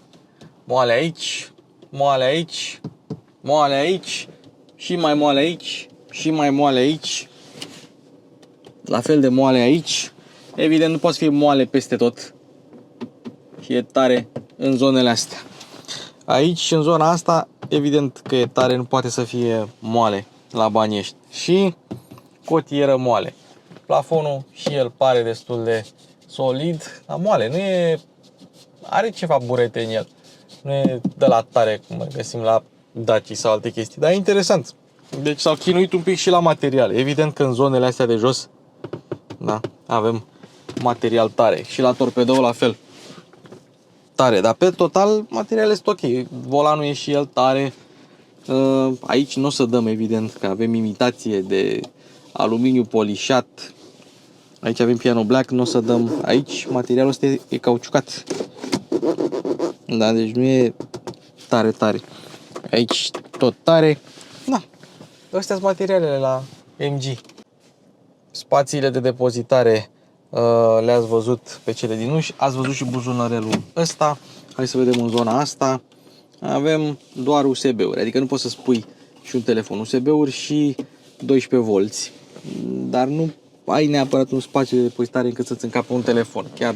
Moale aici, moale aici, moale aici, și mai moale aici, și mai moale aici. La fel de moale aici. Evident nu poate fi moale peste tot. Și e tare în zonele astea. Aici, în zona asta, evident că e tare, nu poate să fie moale la banii ăștia. Și cotieră moale. Plafonul și el pare destul de solid, dar moale, nu e... Are ceva burete în el. Nu e de la tare, cum găsim la Daci sau alte chestii, dar e interesant. Deci s-au chinuit un pic și la material. Evident că în zonele astea de jos, da, avem material tare. Și la torpedou la fel. Tare, dar pe total materialul este ok. Volanul e și el tare. Aici nu o să dăm, evident, că avem imitație de aluminiu polișat. Aici avem piano black, nu o să dăm. Aici materialul ăsta e cauciucat. Da, deci nu e tare. Aici tot tare. Da. Astea sunt materialele la MG. Spațiile de depozitare le-ați văzut pe cele din uși. Ați văzut și buzunarelul ăsta. Hai să vedem în zona asta. Avem doar USB-uri, adică nu poți să spui și un telefon. USB-uri și 12 volți. Dar nu ai neapărat un spațiu de depozitare încât să-ți încape un telefon. Chiar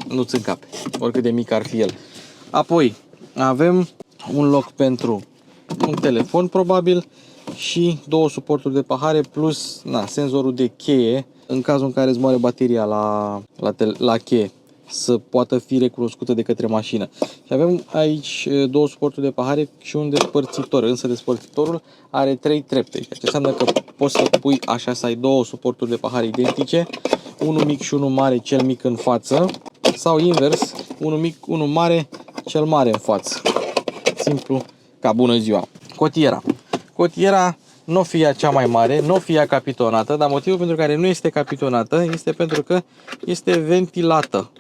nu-ți încape, oricât de mic ar fi el. Apoi avem un loc pentru un telefon probabil și 2 suporturi de pahare plus senzorul de cheie în cazul în care îți moare bateria la cheie, să poată fi recunoscută de către mașină. Și avem aici 2 suporturi de pahare și un despărțitor, însă despărțitorul are 3 trepte, ceea ce înseamnă că poți să pui așa, să ai 2 suporturi de pahare identice, unul mic și unul mare, cel mic în față, sau invers, unul mic, unul mare, cel mare în față. Simplu ca bună ziua. Cotiera nu o fi ea cea mai mare, nu o fi ea capitonată, dar motivul pentru care nu este capitonată este pentru că este ventilată.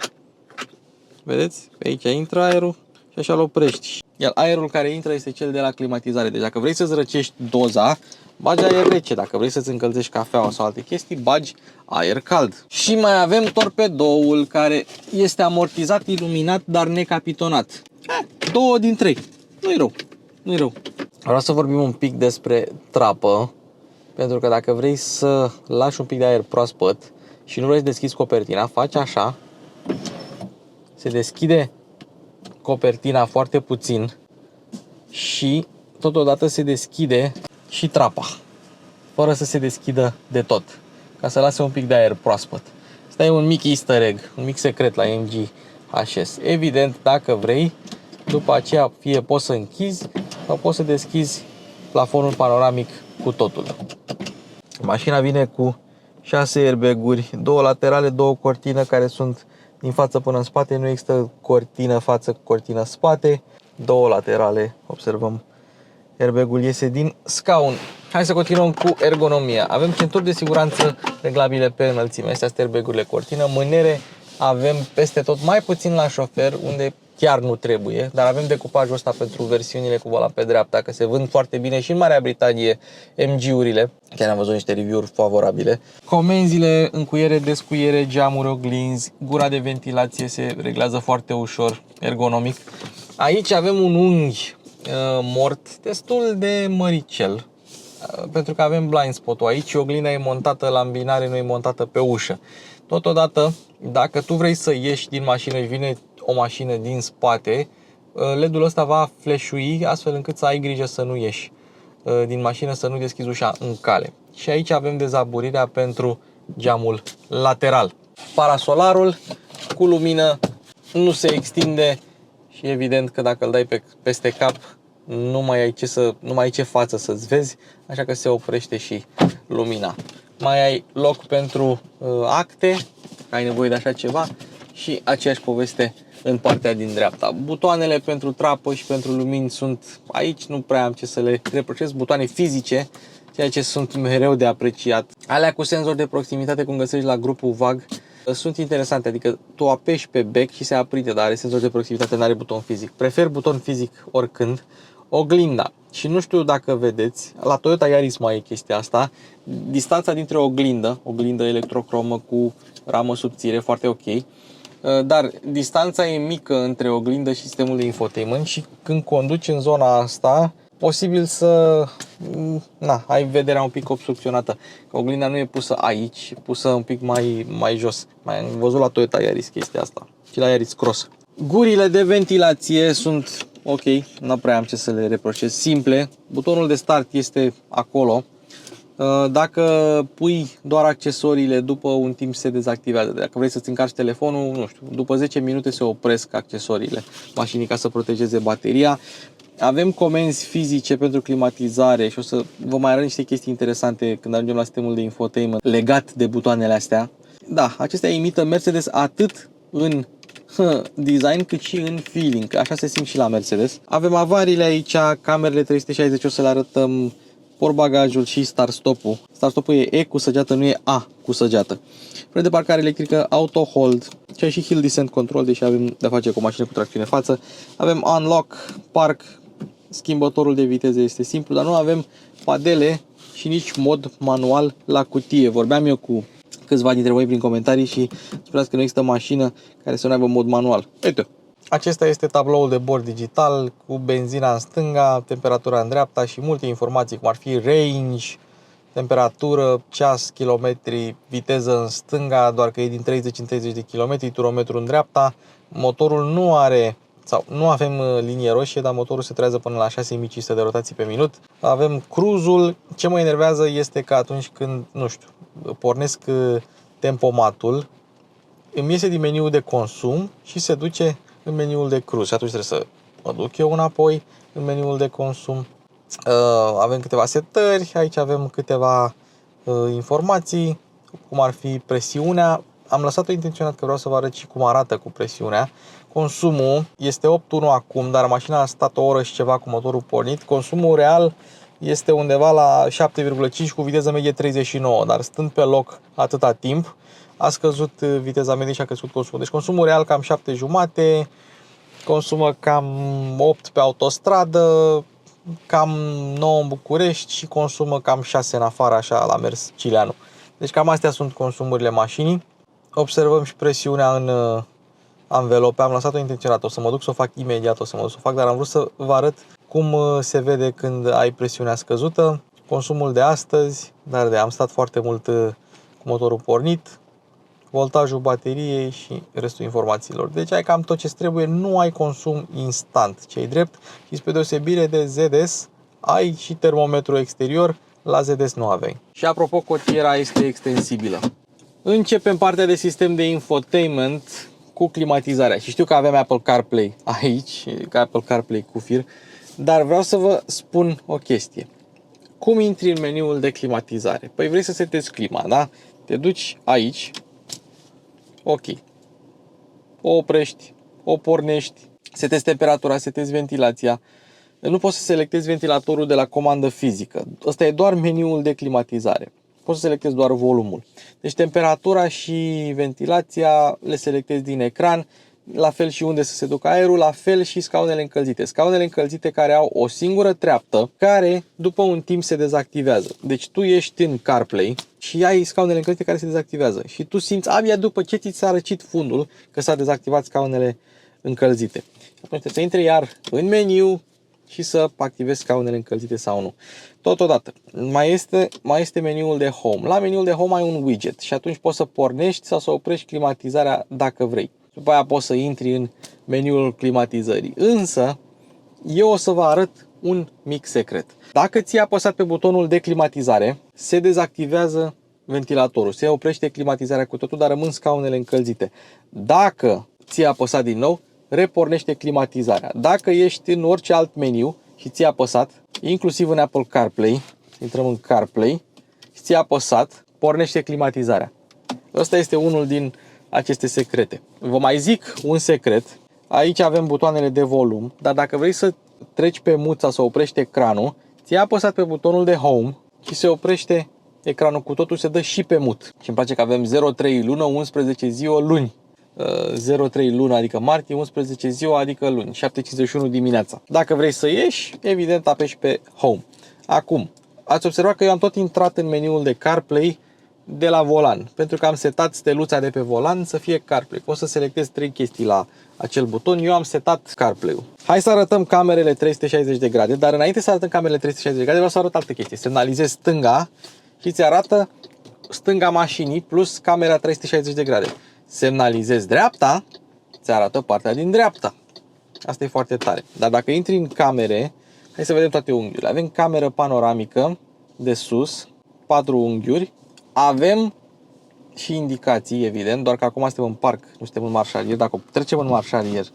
Vedeți? Pe aici intră aerul și așa îl oprești. Iar aerul care intră este cel de la climatizare. Deci dacă vrei să-ți răcești doza, bagi aer rece. Dacă vrei să-ți încălzești cafeaua sau alte chestii, bagi aer cald. Și mai avem torpedoul care este amortizat, iluminat, dar necapitonat. 2 din 3. Nu-i rău. Nu-i rău. Vreau să vorbim un pic despre trapă, pentru că dacă vrei să lași un pic de aer proaspăt și nu vrei să deschizi copertina, faci așa. Se deschide copertina foarte puțin și totodată se deschide și trapa, fără să se deschidă de tot, ca să lase un pic de aer proaspăt. Asta e un mic easter egg, un mic secret la MG HS. Evident, dacă vrei, după aceea fie poți să închizi sau poți să deschizi plafonul panoramic cu totul. Mașina vine cu 6 airbag-uri, 2 laterale, 2 cortină care sunt din față până în spate, nu există cortină față, cortină spate, 2 laterale, observăm, airbag-ul iese din scaun. Hai să continuăm cu ergonomia. Avem centuri de siguranță reglabile pe înălțime, astea sunt airbag-urile cortină, mânere avem peste tot, mai puțin la șofer, unde chiar nu trebuie, dar avem decupajul ăsta pentru versiunile cu volan pe dreapta, că se vând foarte bine și în Marea Britanie MG-urile. Chiar am văzut niște review-uri favorabile. Comenzile, încuiere, descuiere, geamuri, oglinzi, gura de ventilație se reglează foarte ușor, ergonomic. Aici avem un unghi mort destul de măricel, pentru că avem blind spot-ul aici, oglinda e montată la îmbinare, nu e montată pe ușă. Totodată, dacă tu vrei să ieși din mașină și vine o mașină din spate, LED-ul ăsta va flash-ui astfel încât să ai grijă să nu ieși din mașină, să nu deschizi ușa în cale. Și aici avem dezaburirea pentru geamul lateral. Parasolarul cu lumină nu se extinde și evident că dacă îl dai peste cap nu mai ai ce față să-ți vezi, așa că se oprește și lumina. Mai ai loc pentru acte, ai nevoie de așa ceva și aceeași poveste în partea din dreapta. Butoanele pentru trapă și pentru lumini sunt aici, nu prea am ce să le reproșez, butoane fizice, ceea ce sunt mereu de apreciat. Alea cu senzor de proximitate, cum găsești la grupul VAG, sunt interesante, adică tu apeși pe bec și se aprinde, dar are senzor de proximitate, nu are buton fizic. Prefer buton fizic oricând. Oglinda. Și nu știu dacă vedeți, la Toyota Yaris mai e chestia asta, distanța dintre oglindă electrocromă cu ramă subțire, foarte ok, dar distanța e mică între oglindă și sistemul de infotainment și când conduci în zona asta, posibil să ai vederea un pic obstrucționată. Că oglinda nu e pusă aici, e pusă un pic mai jos. Mai am văzut la Toyota Yaris chestia asta și la Yaris Cross. Gurile de ventilație sunt ok, nu prea am ce să le reproșez, simple. Butonul de start este acolo. Dacă pui doar accesoriile, după un timp se dezactivează. Dacă vrei să-ți încarci telefonul, nu știu, după 10 minute se opresc accesoriile mașinii ca să protejeze bateria. Avem comenzi fizice pentru climatizare și o să vă mai arăt niște chestii interesante când ajungem la sistemul de infotainment legat de butoanele astea. Da, acestea imită Mercedes atât în design cât și în feeling, așa se simt și la Mercedes. Avem avariile aici, camerele 360, o să le arătăm, portbagajul și start-stop-ul. Start-stop-ul e E cu săgeată, nu e A cu săgeată. Frân de parcare electrică, auto hold, și și hill descent control, deși avem de-a face cu o mașină cu tracțiune față. Avem unlock, park, schimbătorul de viteze este simplu, dar nu avem padele și nici mod manual la cutie. Vorbeam eu cu câțiva dintre voi prin comentarii și spuneați că nu există mașină care să nu aibă mod manual. Uite, acesta este tabloul de bord digital cu benzina în stânga, temperatura în dreapta și multe informații cum ar fi range, temperatură, ceas, kilometri, viteză în stânga, doar că e din 30 în 30 de km, turometru în dreapta. Motorul nu are, sau nu avem linie roșie, dar motorul se trează până la 6500 de rotații pe minut. Avem cruise-ul. Ce mă enervează este că atunci când, nu știu, pornesc tempomatul, îmi iese din meniul de consum și se duce în meniul de cruise și atunci trebuie să mă duc eu înapoi în meniul de consum. Avem câteva setări, aici avem câteva informații, cum ar fi presiunea. Am lăsat-o intenționat că vreau să vă arăt și cum arată cu presiunea. Consumul este 8.1 acum, dar mașina a stat o oră și ceva cu motorul pornit. Consumul real este undeva la 7,5 cu viteză medie 39, dar stând pe loc atâta timp, a scăzut viteza medie și a crescut consumul. Deci consumul real cam 7,5, consumă cam 8 pe autostradă, cam 9 în București și consumă cam 6 în afară, așa, la mers Cileanu. Deci cam astea sunt consumurile mașinii. Observăm și presiunea în anvelope. Am lăsat-o intenționat, o să mă duc să o fac imediat, dar am vrut să vă arăt cum se vede când ai presiunea scăzută. Consumul de astăzi, am stat foarte mult cu motorul pornit, voltajul bateriei și restul informațiilor. Deci ai cam tot ce trebuie, nu ai consum instant, ce-i drept, și spre deosebire de ZDS, ai și termometru exterior, la ZDS nu aveai. Și apropo, cotiera este extensibilă. Începem partea de sistem de infotainment cu climatizarea. Și știu că avem Apple CarPlay aici, Apple CarPlay cu fir, dar vreau să vă spun o chestie. Cum intri în meniul de climatizare? Păi vrei să setezi clima, da? Te duci aici, ok, o oprești, o pornești, setezi temperatura, setezi ventilația. Nu poți să selectezi ventilatorul de la comandă fizică. Ăsta e doar meniul de climatizare. Poți să selectezi doar volumul. Deci temperatura și ventilația le selectezi din ecran, la fel și unde să se ducă aerul, la fel și scaunele încălzite. Scaunele încălzite care au o singură treaptă, care după un timp se dezactivează. Deci tu ești în CarPlay și ai scaunele încălzite care se dezactivează. Și tu simți abia după ce ți s-a răcit fundul că s-a dezactivat scaunele încălzite. Atunci trebuie să intri iar în meniu și să activezi scaunele încălzite sau nu. Totodată, mai este meniul de Home. La meniul de Home ai un widget și atunci poți să pornești sau să oprești climatizarea dacă vrei. După aia poți să intri în meniul climatizării. Însă, eu o să vă arăt un mic secret. Dacă ți-ai apăsat pe butonul de climatizare, se dezactivează ventilatorul, se oprește climatizarea cu totul, dar rămân scaunele încălzite. Dacă ți-ai apăsat din nou, repornește climatizarea. Dacă ești în orice alt meniu și ți-ai apăsat, inclusiv în Apple CarPlay, intrăm în CarPlay și ți-ai apăsat, pornește climatizarea. Ăsta este unul din aceste secrete. Vă mai zic un secret. Aici avem butoanele de volum, dar dacă vrei să treci pe mute sau să oprești ecranul, ți-ai apăsat pe butonul de Home și se oprește ecranul cu totul, se dă și pe mute. Și îmi place că avem 03 lună, 11 ziua, luni. 03 lună, adică martie, 11 ziua, adică luni, 7:51 dimineața. Dacă vrei să ieși, evident apeși pe Home. Acum, ați observat că eu am tot intrat în meniul de CarPlay de la volan, pentru că am setat steluța de pe volan să fie CarPlay. Poți să selectezi 3 chestii la acel buton, eu am setat CarPlay-ul. Hai să arătăm camerele 360 de grade, dar înainte să arătăm camerele 360 de grade, vreau să arăt altă chestie. Semnalizezi stânga și ți arată stânga mașinii plus camera 360 de grade. Semnalizezi dreapta, ți arată partea din dreapta. Asta e foarte tare. Dar dacă intri în camere, hai să vedem toate unghiurile. Avem cameră panoramică de sus, 4 unghiuri. Avem și indicații, evident, doar că acum suntem în parc, nu suntem în marșalier. Dacă trecem în marșalier,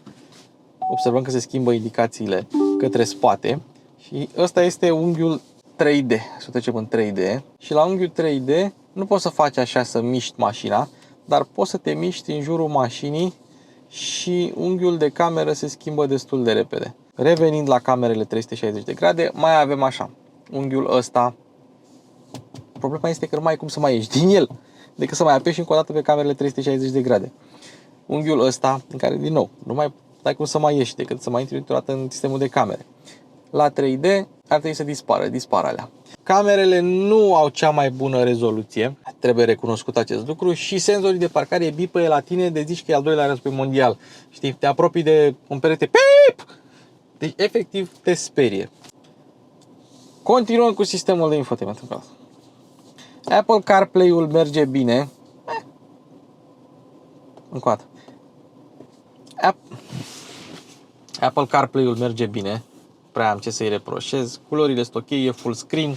observăm că se schimbă indicațiile către spate. Și ăsta este unghiul 3D. Să trecem în 3D. Și la unghiul 3D nu poți să faci așa să miști mașina, dar poți să te miști în jurul mașinii și unghiul de cameră se schimbă destul de repede. Revenind la camerele 360 de grade, mai avem așa, unghiul ăsta. Problema este că nu mai ai cum să mai ieși din el, decât să mai apeși încă o dată pe camerele 360 de grade. Unghiul ăsta, în care, din nou, nu mai ai cum să mai ieși, decât să mai intri într-o dată în sistemul de camere. La 3D ar trebui să dispar alea. Camerele nu au cea mai bună rezoluție, trebuie recunoscut acest lucru, și senzorii de parcare bipă la tine de zici că e al doilea război mondial. Știi, te apropii de un perete, pip! Deci efectiv te sperie. Continuăm cu sistemul de infotainment. Apple CarPlay-ul merge bine. Încă o dată. Apple CarPlay-ul merge bine. Prea am ce să-i reproșez. Culorile sunt ok, e full screen.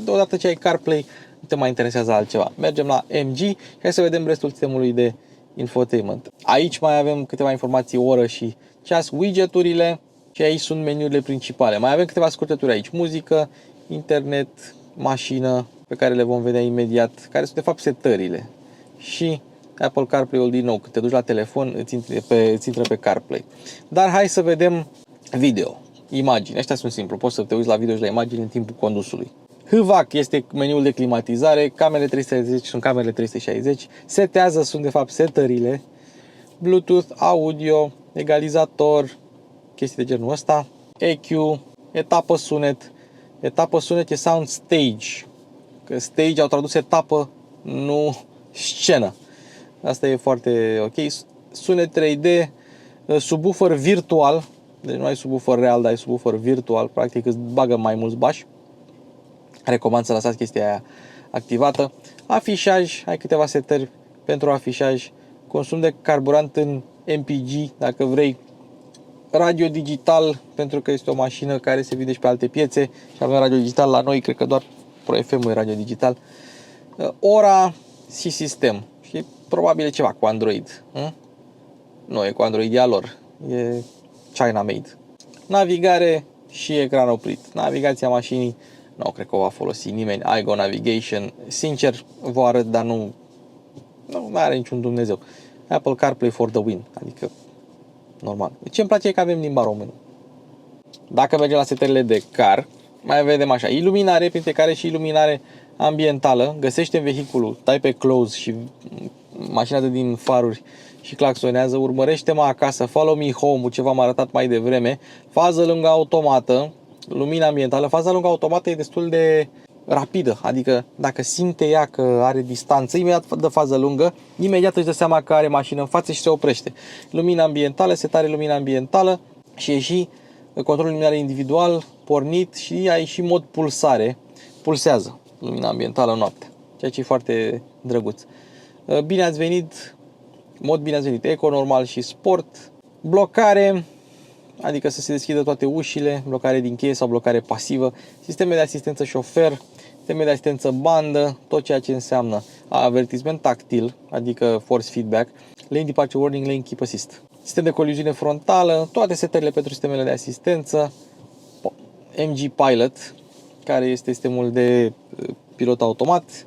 Deodată ce ai CarPlay, nu te mai interesează altceva. Mergem la MG și hai să vedem restul sistemului de infotainment. Aici mai avem câteva informații, oră și ceas, widgeturile, și aici sunt meniurile principale. Mai avem câteva scurtături aici, muzică, internet, mașină, pe care le vom vedea imediat, care sunt de fapt setările. Și Apple CarPlay-ul din nou, când te duci la telefon, îți intră pe CarPlay. Dar hai să vedem video. imagini. Ăștia sunt simplu, poți să te uiți la video și la imagini în timpul condusului. HVAC este meniul de climatizare, camerele 360 sunt camerele 360, setează sunt de fapt setările, Bluetooth, audio, egalizator, chestii de genul ăsta, EQ, etapă sunet e sound stage, că stage au tradus etapă, nu scenă. Asta e foarte ok. Sunet 3D, subwoofer virtual, deci nu ai subwoofer real, dar ai subwoofer virtual, practic îți bagă mai mulți bași. Recomand să lăsați chestia aia activată. Afișaj, ai câteva setări pentru afișaj, consum de carburant în MPG, dacă vrei, radio digital, pentru că este o mașină care se vinde și pe alte piețe și avem radio digital la noi, cred că doar Pro FM e radio digital. Ora și sistem și probabil e ceva cu Android. Nu e cu Android, e a lor, e China made. Navigare și ecran oprit. Navigația mașinii nu cred că o va folosi nimeni. iGo Navigation, sincer vă arăt, dar nu are niciun Dumnezeu. Apple CarPlay for the win, adică normal. Ce îmi place e că avem limba română. Dacă mergem la setările de car, mai vedem așa, iluminare, printre care și iluminare ambientală. Găsește în vehiculul, tai pe close și mașina dă din faruri și claxonează. Urmărește-mă acasă, follow me home, ce v-am arătat mai devreme. Fază lungă automată, lumină ambientală. Faza lungă automată e destul de rapidă, adică dacă simte ea că are distanță, imediat dă fază lungă, imediat își dă seama că are mașină în față și se oprește. Lumina ambientală, setare lumina ambientală și e și controlul luminare individual pornit și ai și mod pulsare, pulsează lumina ambientală noaptea, ceea ce e foarte drăguț. Bine ați venit, mod bine ați venit, eco, normal și sport, blocare, adică să se deschidă toate ușile, blocare din cheie sau blocare pasivă, sisteme de asistență șofer, sisteme de asistență bandă, tot ceea ce înseamnă avertisment tactil, adică force feedback, lane departure warning, lane keep assist, sistem de coliziune frontală, toate setările pentru sistemele de asistență, MG Pilot, care este sistemul de pilot automat,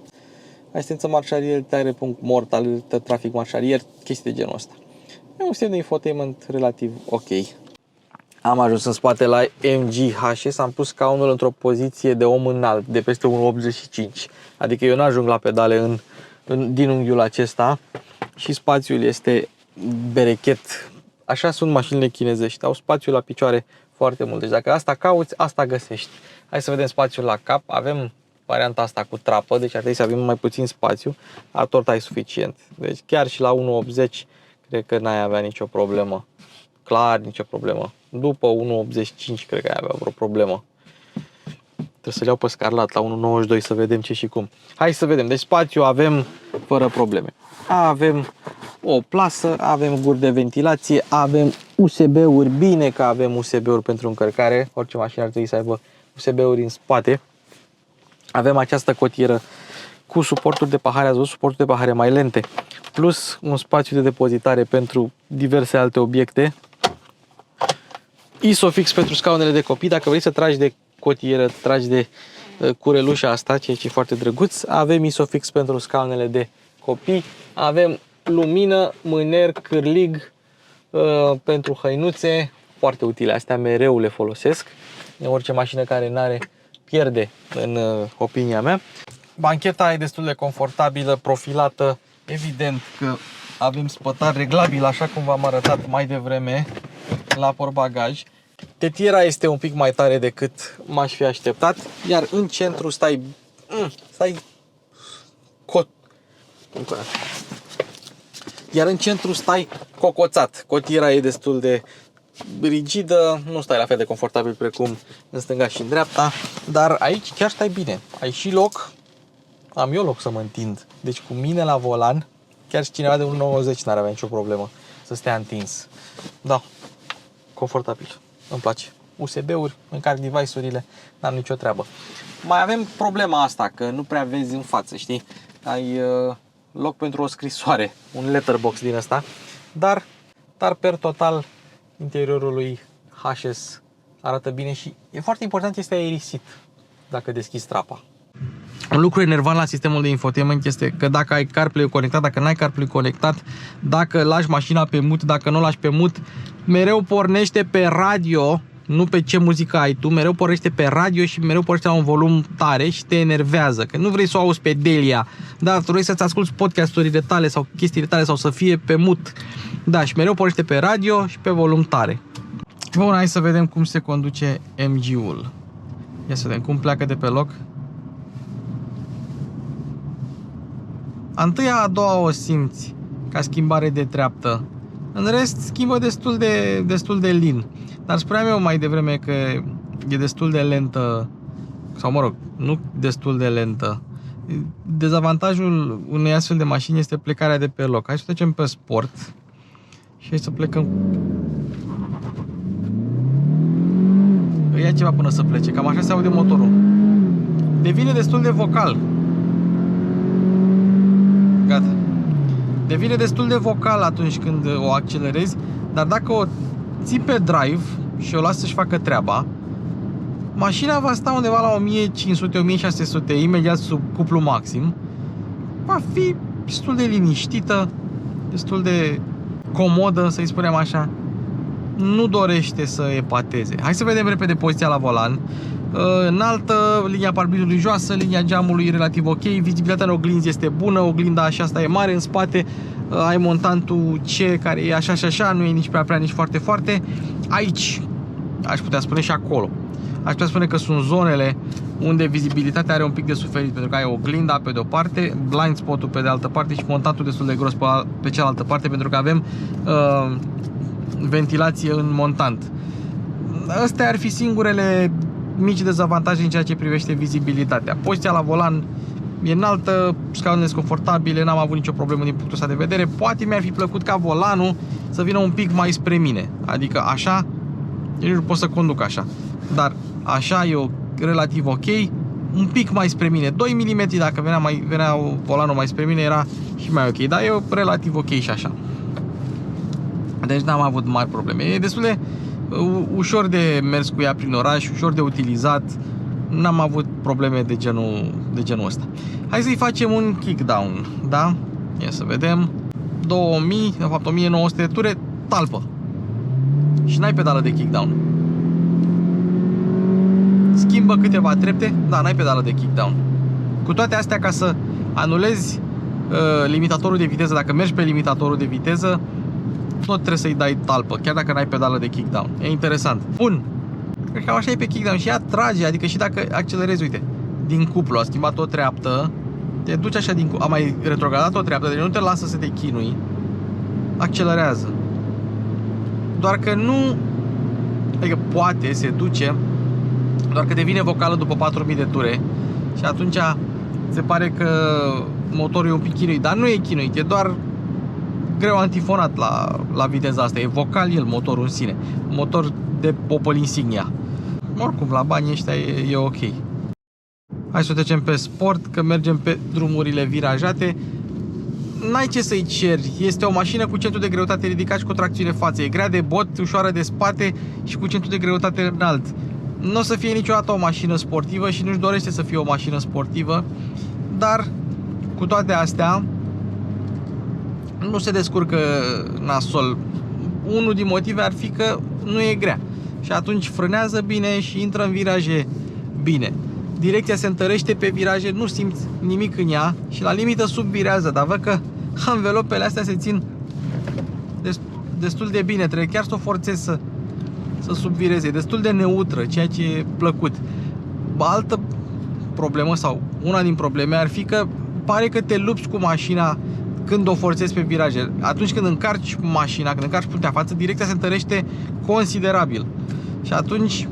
asistență marșarier, tare punct mort, alertă trafic marșarier, chestii de genul ăsta. E un sistem de infotainment relativ ok. Am ajuns în spate la MG HS, am pus scaunul într-o poziție de om înalt, de peste 1,85, adică eu nu ajung la pedale din unghiul acesta și spațiul este berechet. Așa sunt mașinile chinezești, au spațiu la picioare foarte mult, deci dacă asta cauți, asta găsești. Hai să vedem spațiul la cap, avem varianta asta cu trapă, deci ar trebui să avem mai puțin spațiu, dar tot ai suficient. Deci chiar și la 1,80 cred că n-ai avea nicio problemă. Clar, nicio problemă. După 1,85 cred că ai avea vreo problemă. Trebuie să le iau pe scarlat la 1,92 să vedem ce și cum. Hai să vedem. Deci spațiu avem fără probleme. Avem o plasă, avem guri de ventilație, avem USB-uri, bine că avem USB-uri pentru încărcare. Orice mașină ar trebui să aibă USB-uri în spate. Avem această cotieră cu suporturi de pahare, ați văzut, suporturi de pahare mai lente, plus un spațiu de depozitare pentru diverse alte obiecte. Isofix pentru scaunele de copii, dacă vrei să tragi de cotieră, tragi de curelușa asta, ceea ce e foarte drăguț. Avem Isofix pentru scaunele de copii, avem lumină, mâner, cârlig pentru hăinuțe, foarte utile, astea mereu le folosesc. Orice mașină care n-are pierde, în opinia mea. Bancheta e destul de confortabilă, profilată, evident că avem spătar reglabil, așa cum v-am arătat mai devreme la portbagaj. Tetiera este un pic mai tare decât m-aș fi așteptat, iar în centru stai cocoțat. Cotiera e destul de rigidă, nu stai la fel de confortabil precum în stânga și în dreapta, dar aici chiar stai bine. Ai și loc, am eu loc să mă întind. Deci cu mine la volan, chiar și cineva de 1,90 n-ar avea nicio problemă să stea întins. Da, confortabil, îmi place. USB-uri, încarc device-urile, n-am nicio treabă. Mai avem problema asta, că nu prea vezi în față, știi? Ai loc pentru o scrisoare, un letterbox din ăsta, dar per total interiorul lui HS arată bine și e foarte important, este aerisit dacă deschizi trapa. Un lucru enervant la sistemul de infotainment este că dacă ai CarPlay conectat, dacă n-ai CarPlay conectat, dacă lași mașina pe mut, dacă nu o lași pe mut, mereu pornește pe radio nu pe ce muzică ai tu, mereu pornește pe radio și mereu pornește la un volum tare și te enervează, că nu vrei să o auzi pe Delia, da, vrei să-ți asculti podcasturile tale sau chestiile tale sau să fie pe mut, da, și mereu pornește pe radio și pe volum tare. Bun, hai să vedem cum se conduce MG-ul. Ia să vedem cum pleacă de pe loc. A întâia, a doua o simți ca schimbare de treaptă. În rest, schimbă destul de lin. Dar spuneam eu mai devreme că e destul de lentă, sau mă rog, nu destul de lentă. Dezavantajul unei astfel de mașini este plecarea de pe loc. Hai să trecem pe sport și hai să plecăm. Ia ceva până să plece, cam așa se aude motorul. Devine destul de vocal. Gata. Devine destul de vocal atunci când o accelerezi, dar dacă o ții pe drive și o lași să-și facă treaba, mașina va sta undeva la 1500-1600, imediat sub cuplu maxim. Va fi destul de liniștită, destul de comodă, să-i spunem așa. Nu dorește să epateze. Hai să vedem repede poziția la volan. Înaltă, linia parbrizului joasă, linia geamului relativ ok, vizibilitatea în oglinzi este bună, oglinda așa asta e mare, în spate ai montantul C care e așa și așa, nu e nici prea nici foarte. Aici, aș putea spune și acolo, aș putea spune că sunt zonele unde vizibilitatea are un pic de suferit, pentru că ai oglinda pe de o parte, blind spot-ul pe de altă parte și montantul destul de gros pe cealaltă parte, pentru că avem ventilație în montant. Astea ar fi singurele mici dezavantaje în ceea ce privește vizibilitatea. Poziția la volan e înaltă, scaunele sunt confortabile, n-am avut nicio problemă din punctul ăsta de vedere. Poate mi-ar fi plăcut ca volanul să vină un pic mai spre mine, adică așa, eu nu pot să conduc așa, dar așa e relativ ok, un pic mai spre mine, 2 mm dacă venea volanul mai spre mine era și mai ok, dar e relativ ok și așa. Deci n-am avut mari probleme. E destul de ușor de mers cu ea prin oraș, ușor de utilizat. N-am avut probleme de genul ăsta. Hai să-i facem un kickdown, da? Ia să vedem. 2000, de fapt 1900 de ture, talpă. Și n-ai pedală de kickdown. Schimbă câteva trepte, da, n-ai pedală de kickdown. Cu toate astea, ca să anulezi limitatorul de viteză, dacă mergi pe limitatorul de viteză, tot trebuie să-i dai talpă, chiar dacă n-ai pedală de kickdown. E interesant. Bun. Cred că așa e pe kickdown și ea trage, adică și dacă accelerezi, uite, din cuplu, a schimbat o treaptă, te duci așa din cuplu, a mai retrogradat o treaptă, deci nu te lasă să te chinui, accelerează. Doar că nu, adică poate, se duce, doar că devine vocală după 4000 de ture și atunci se pare că motorul e un pic chinuit, dar nu e chinuit, e doar greu antifonat la viteza asta. E vocal el, motorul în sine. Motor de Opel Insignia. Oricum, la banii ăștia e ok. Hai să trecem pe sport, că mergem pe drumurile virajate. N-ai ce să-i ceri. Este o mașină cu centru de greutate ridicat și cu tracțiune față. E grea de bot, ușoară de spate și cu centru de greutate înalt. Nu o să fie niciodată o mașină sportivă și nu-și dorește să fie o mașină sportivă. Dar, cu toate astea, nu se descurcă nasol. Unul din motive ar fi că nu e grea și atunci frânează bine și intră în viraje bine. Direcția se întărește pe viraje, nu simți nimic în ea și la limită subvirează, dar văd că anvelopele astea se țin destul de bine, trebuie chiar să o forțezi să subvireze, e destul de neutră, ceea ce e plăcut. Altă problemă sau una din probleme ar fi că pare că te lupți cu mașina când o forțezi pe viraje. Atunci când încarci mașina, când încarci puntea față, direcția se întărește considerabil. Și atunci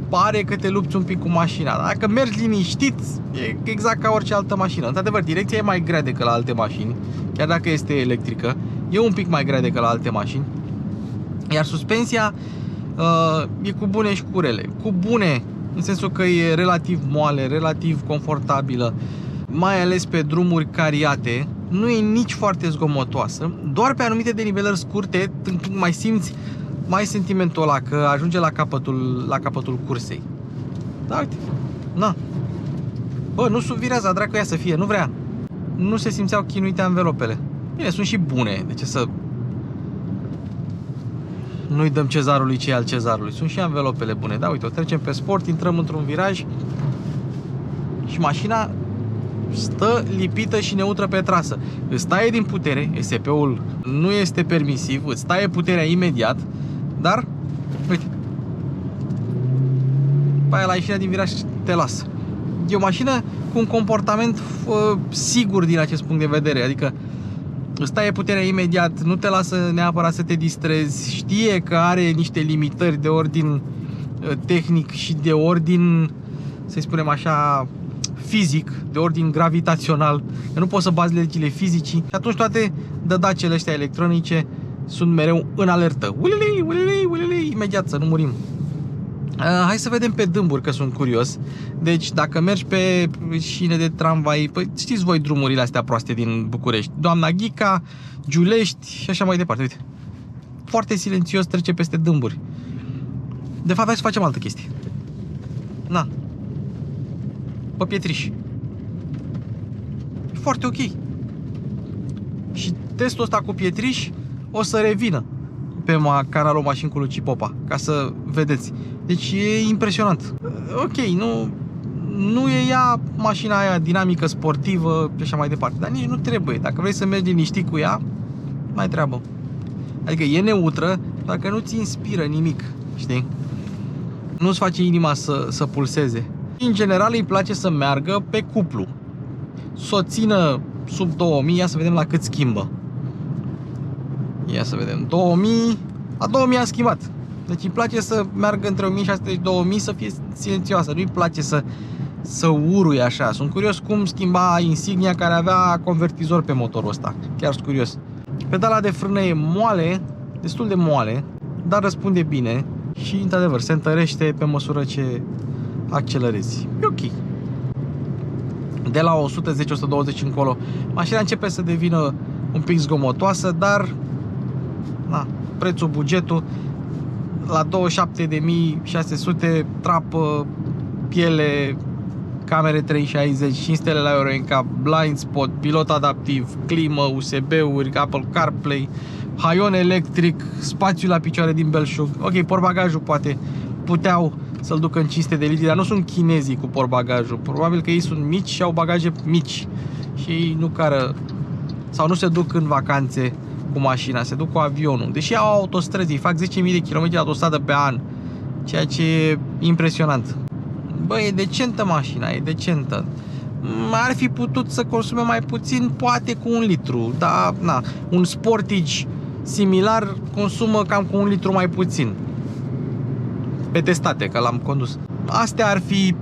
pare că te lupți un pic cu mașina. Dacă mergi liniștit, e exact ca orice altă mașină. Într-adevăr, direcția e mai grea decât la alte mașini, chiar dacă este electrică. E un pic mai grea decât la alte mașini. Iar suspensia e cu bune și cu rele. Cu bune, în sensul că e relativ moale, relativ confortabilă, mai ales pe drumuri cariate. Nu e nici foarte zgomotoasă. Doar pe anumite denivelări scurte mai simți mai sentimentul ăla că ajunge la capătul cursei. Da, uite. Na. Bă, nu subvirează, dracu ea să fie, nu vrea. Nu se simțeau chinuite anvelopele. Bine, sunt și bune. De ce să... Nu-i dăm cezarului ce e al cezarului. Sunt și anvelopele bune. Da, uite, o trecem pe sport, intrăm într-un viraj și mașina stă lipită și neutră pe trasă. Îți taie din putere, ESP-ul nu este permisiv, îți taie puterea imediat, dar, uite, pe aia la ieșirea din viraj te lasă. E o mașină cu un comportament sigur din acest punct de vedere, adică îți taie puterea imediat, nu te lasă neapărat să te distrezi, știe că are niște limitări de ordin tehnic și de ordin, să-i spunem așa, fizic, de ordin gravitațional, că nu poți să bazi legile fizicii și atunci toate dădacele ăștia electronice sunt mereu în alertă. Ulelei, ulelei, ulelei, imediat să nu murim. Hai să vedem pe dâmburi, că sunt curios. Deci dacă mergi pe șine de tramvai, păi știți voi drumurile astea proaste din București, Doamna Ghica, Giulești și așa mai departe. Uite, foarte silențios trece peste dâmburi. De fapt, hai să facem altă chestie. Na, pe pietriș. E foarte ok. Și testul ăsta cu pietriș o să revină pe canalul Mașini cu Luci Popa, ca să vedeți. Deci e impresionant. Ok, nu e ea mașina aia dinamică, sportivă și așa mai departe, dar nici nu trebuie. Dacă vrei să mergi liniștit cu ea, mai treabă. Adică e neutră, dar că nu ți inspiră nimic, știi? Nu-ți face inima să pulseze. În general îi place să meargă pe cuplu. Să o țină sub 2000, ia să vedem la cât schimbă. Ia să vedem, 2000, la 2000 a schimbat. Deci îi place să meargă între 1600 și 2000, să fie silențioasă. Nu îi place să uruie așa. Sunt curios cum schimba Insignia, care avea convertizor pe motorul ăsta. Chiar sunt curios. Pedala de frână e moale, destul de moale, dar răspunde bine și, într-adevăr, se întărește pe măsură ce accelerezi. E ok. De la 110-120 încolo, mașina începe să devină un pic zgomotoasă, dar na, prețul, bugetul, la 27.600, trapă, piele, camere 360, 5 stele la Euro NCAP, blind spot, pilot adaptiv, climă, USB-uri, Apple CarPlay, haion electric, spațiu la picioare din belșug. Ok, portbagajul poate puteau să-l ducă în 500 de litri, dar nu sunt chinezii cu portbagajul. Probabil că ei sunt mici și au bagaje mici și ei nu cară sau nu se duc în vacanțe cu mașina, se duc cu avionul. Deși au autostrăzi, îi fac 10.000 de km de autostradă pe an, ceea ce e impresionant. Bă, e decentă mașina, e decentă. Ar fi putut să consume mai puțin, poate cu 1 litru, dar na, un Sportage similar consumă cam cu 1 litru mai puțin. Pe testate, că l-am condus. Astea ar fi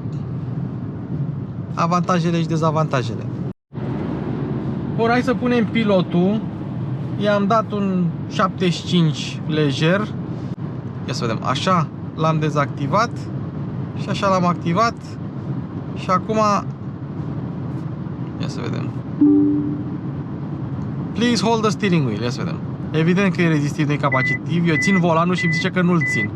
avantajele și dezavantajele. Bun, hai să punem pilotul. I-am dat un 75 lejer. Ia să vedem, așa l-am dezactivat și așa l-am activat. Și acum ia să vedem. Please hold the steering wheel. Ia să vedem. Evident că e rezistiv, nu e capacitiv. Eu țin volanul și îmi zice că nu-l țin.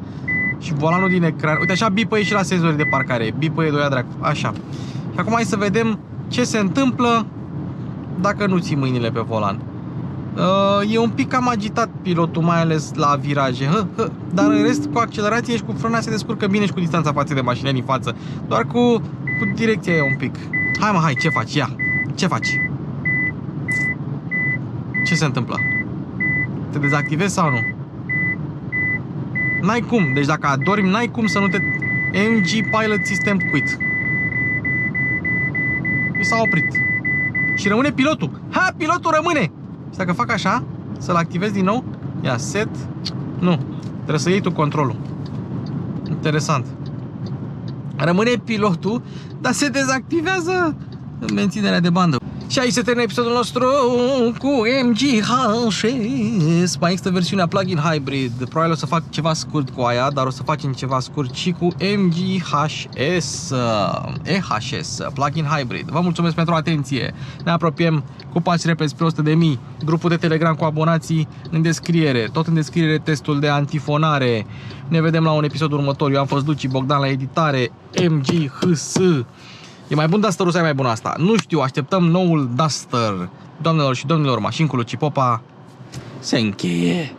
Și volanul din ecran, uite așa bipăie și la senzorii de parcare. Bipăie doia dracu, așa. Și acum hai să vedem ce se întâmplă dacă nu ții mâinile pe volan. E un pic cam agitat pilotul, mai ales la viraje, dar în rest cu accelerație și cu frâna se descurcă bine și cu distanța față de mașina din față. Doar cu direcția e un pic. Hai mă, hai, ce faci? Ia, ce faci? Ce se întâmplă? Te dezactivezi sau nu? N-ai cum, deci dacă adormi, n-ai cum să nu te... MG Pilot System Quit. Mi s-a oprit. Și rămâne pilotul. Ha, pilotul rămâne! Și dacă fac așa, să-l activez din nou. Ia, set. Nu, trebuie să iei tu controlul. Interesant. Rămâne pilotul, dar se dezactivează menținerea de bandă. Și aici se termină episodul nostru cu MG HS. Mai există versiunea plug-in hybrid. Probabil o să fac ceva scurt cu aia, dar o să facem ceva scurt și cu MG HS EHS plug-in hybrid. Vă mulțumesc pentru atenție. Ne apropiem cu pași repezi spre 100.000. Grupul de Telegram cu abonații în descriere. Tot în descriere testul de antifonare. Ne vedem la un episod următor. Eu am fost Luci Bogdan la editare. MG HS. E mai bun Duster-ul sau e mai bun asta? Nu știu, așteptăm noul Duster. Doamnelor și domnilor, Mașini cu Luci Popa se încheie.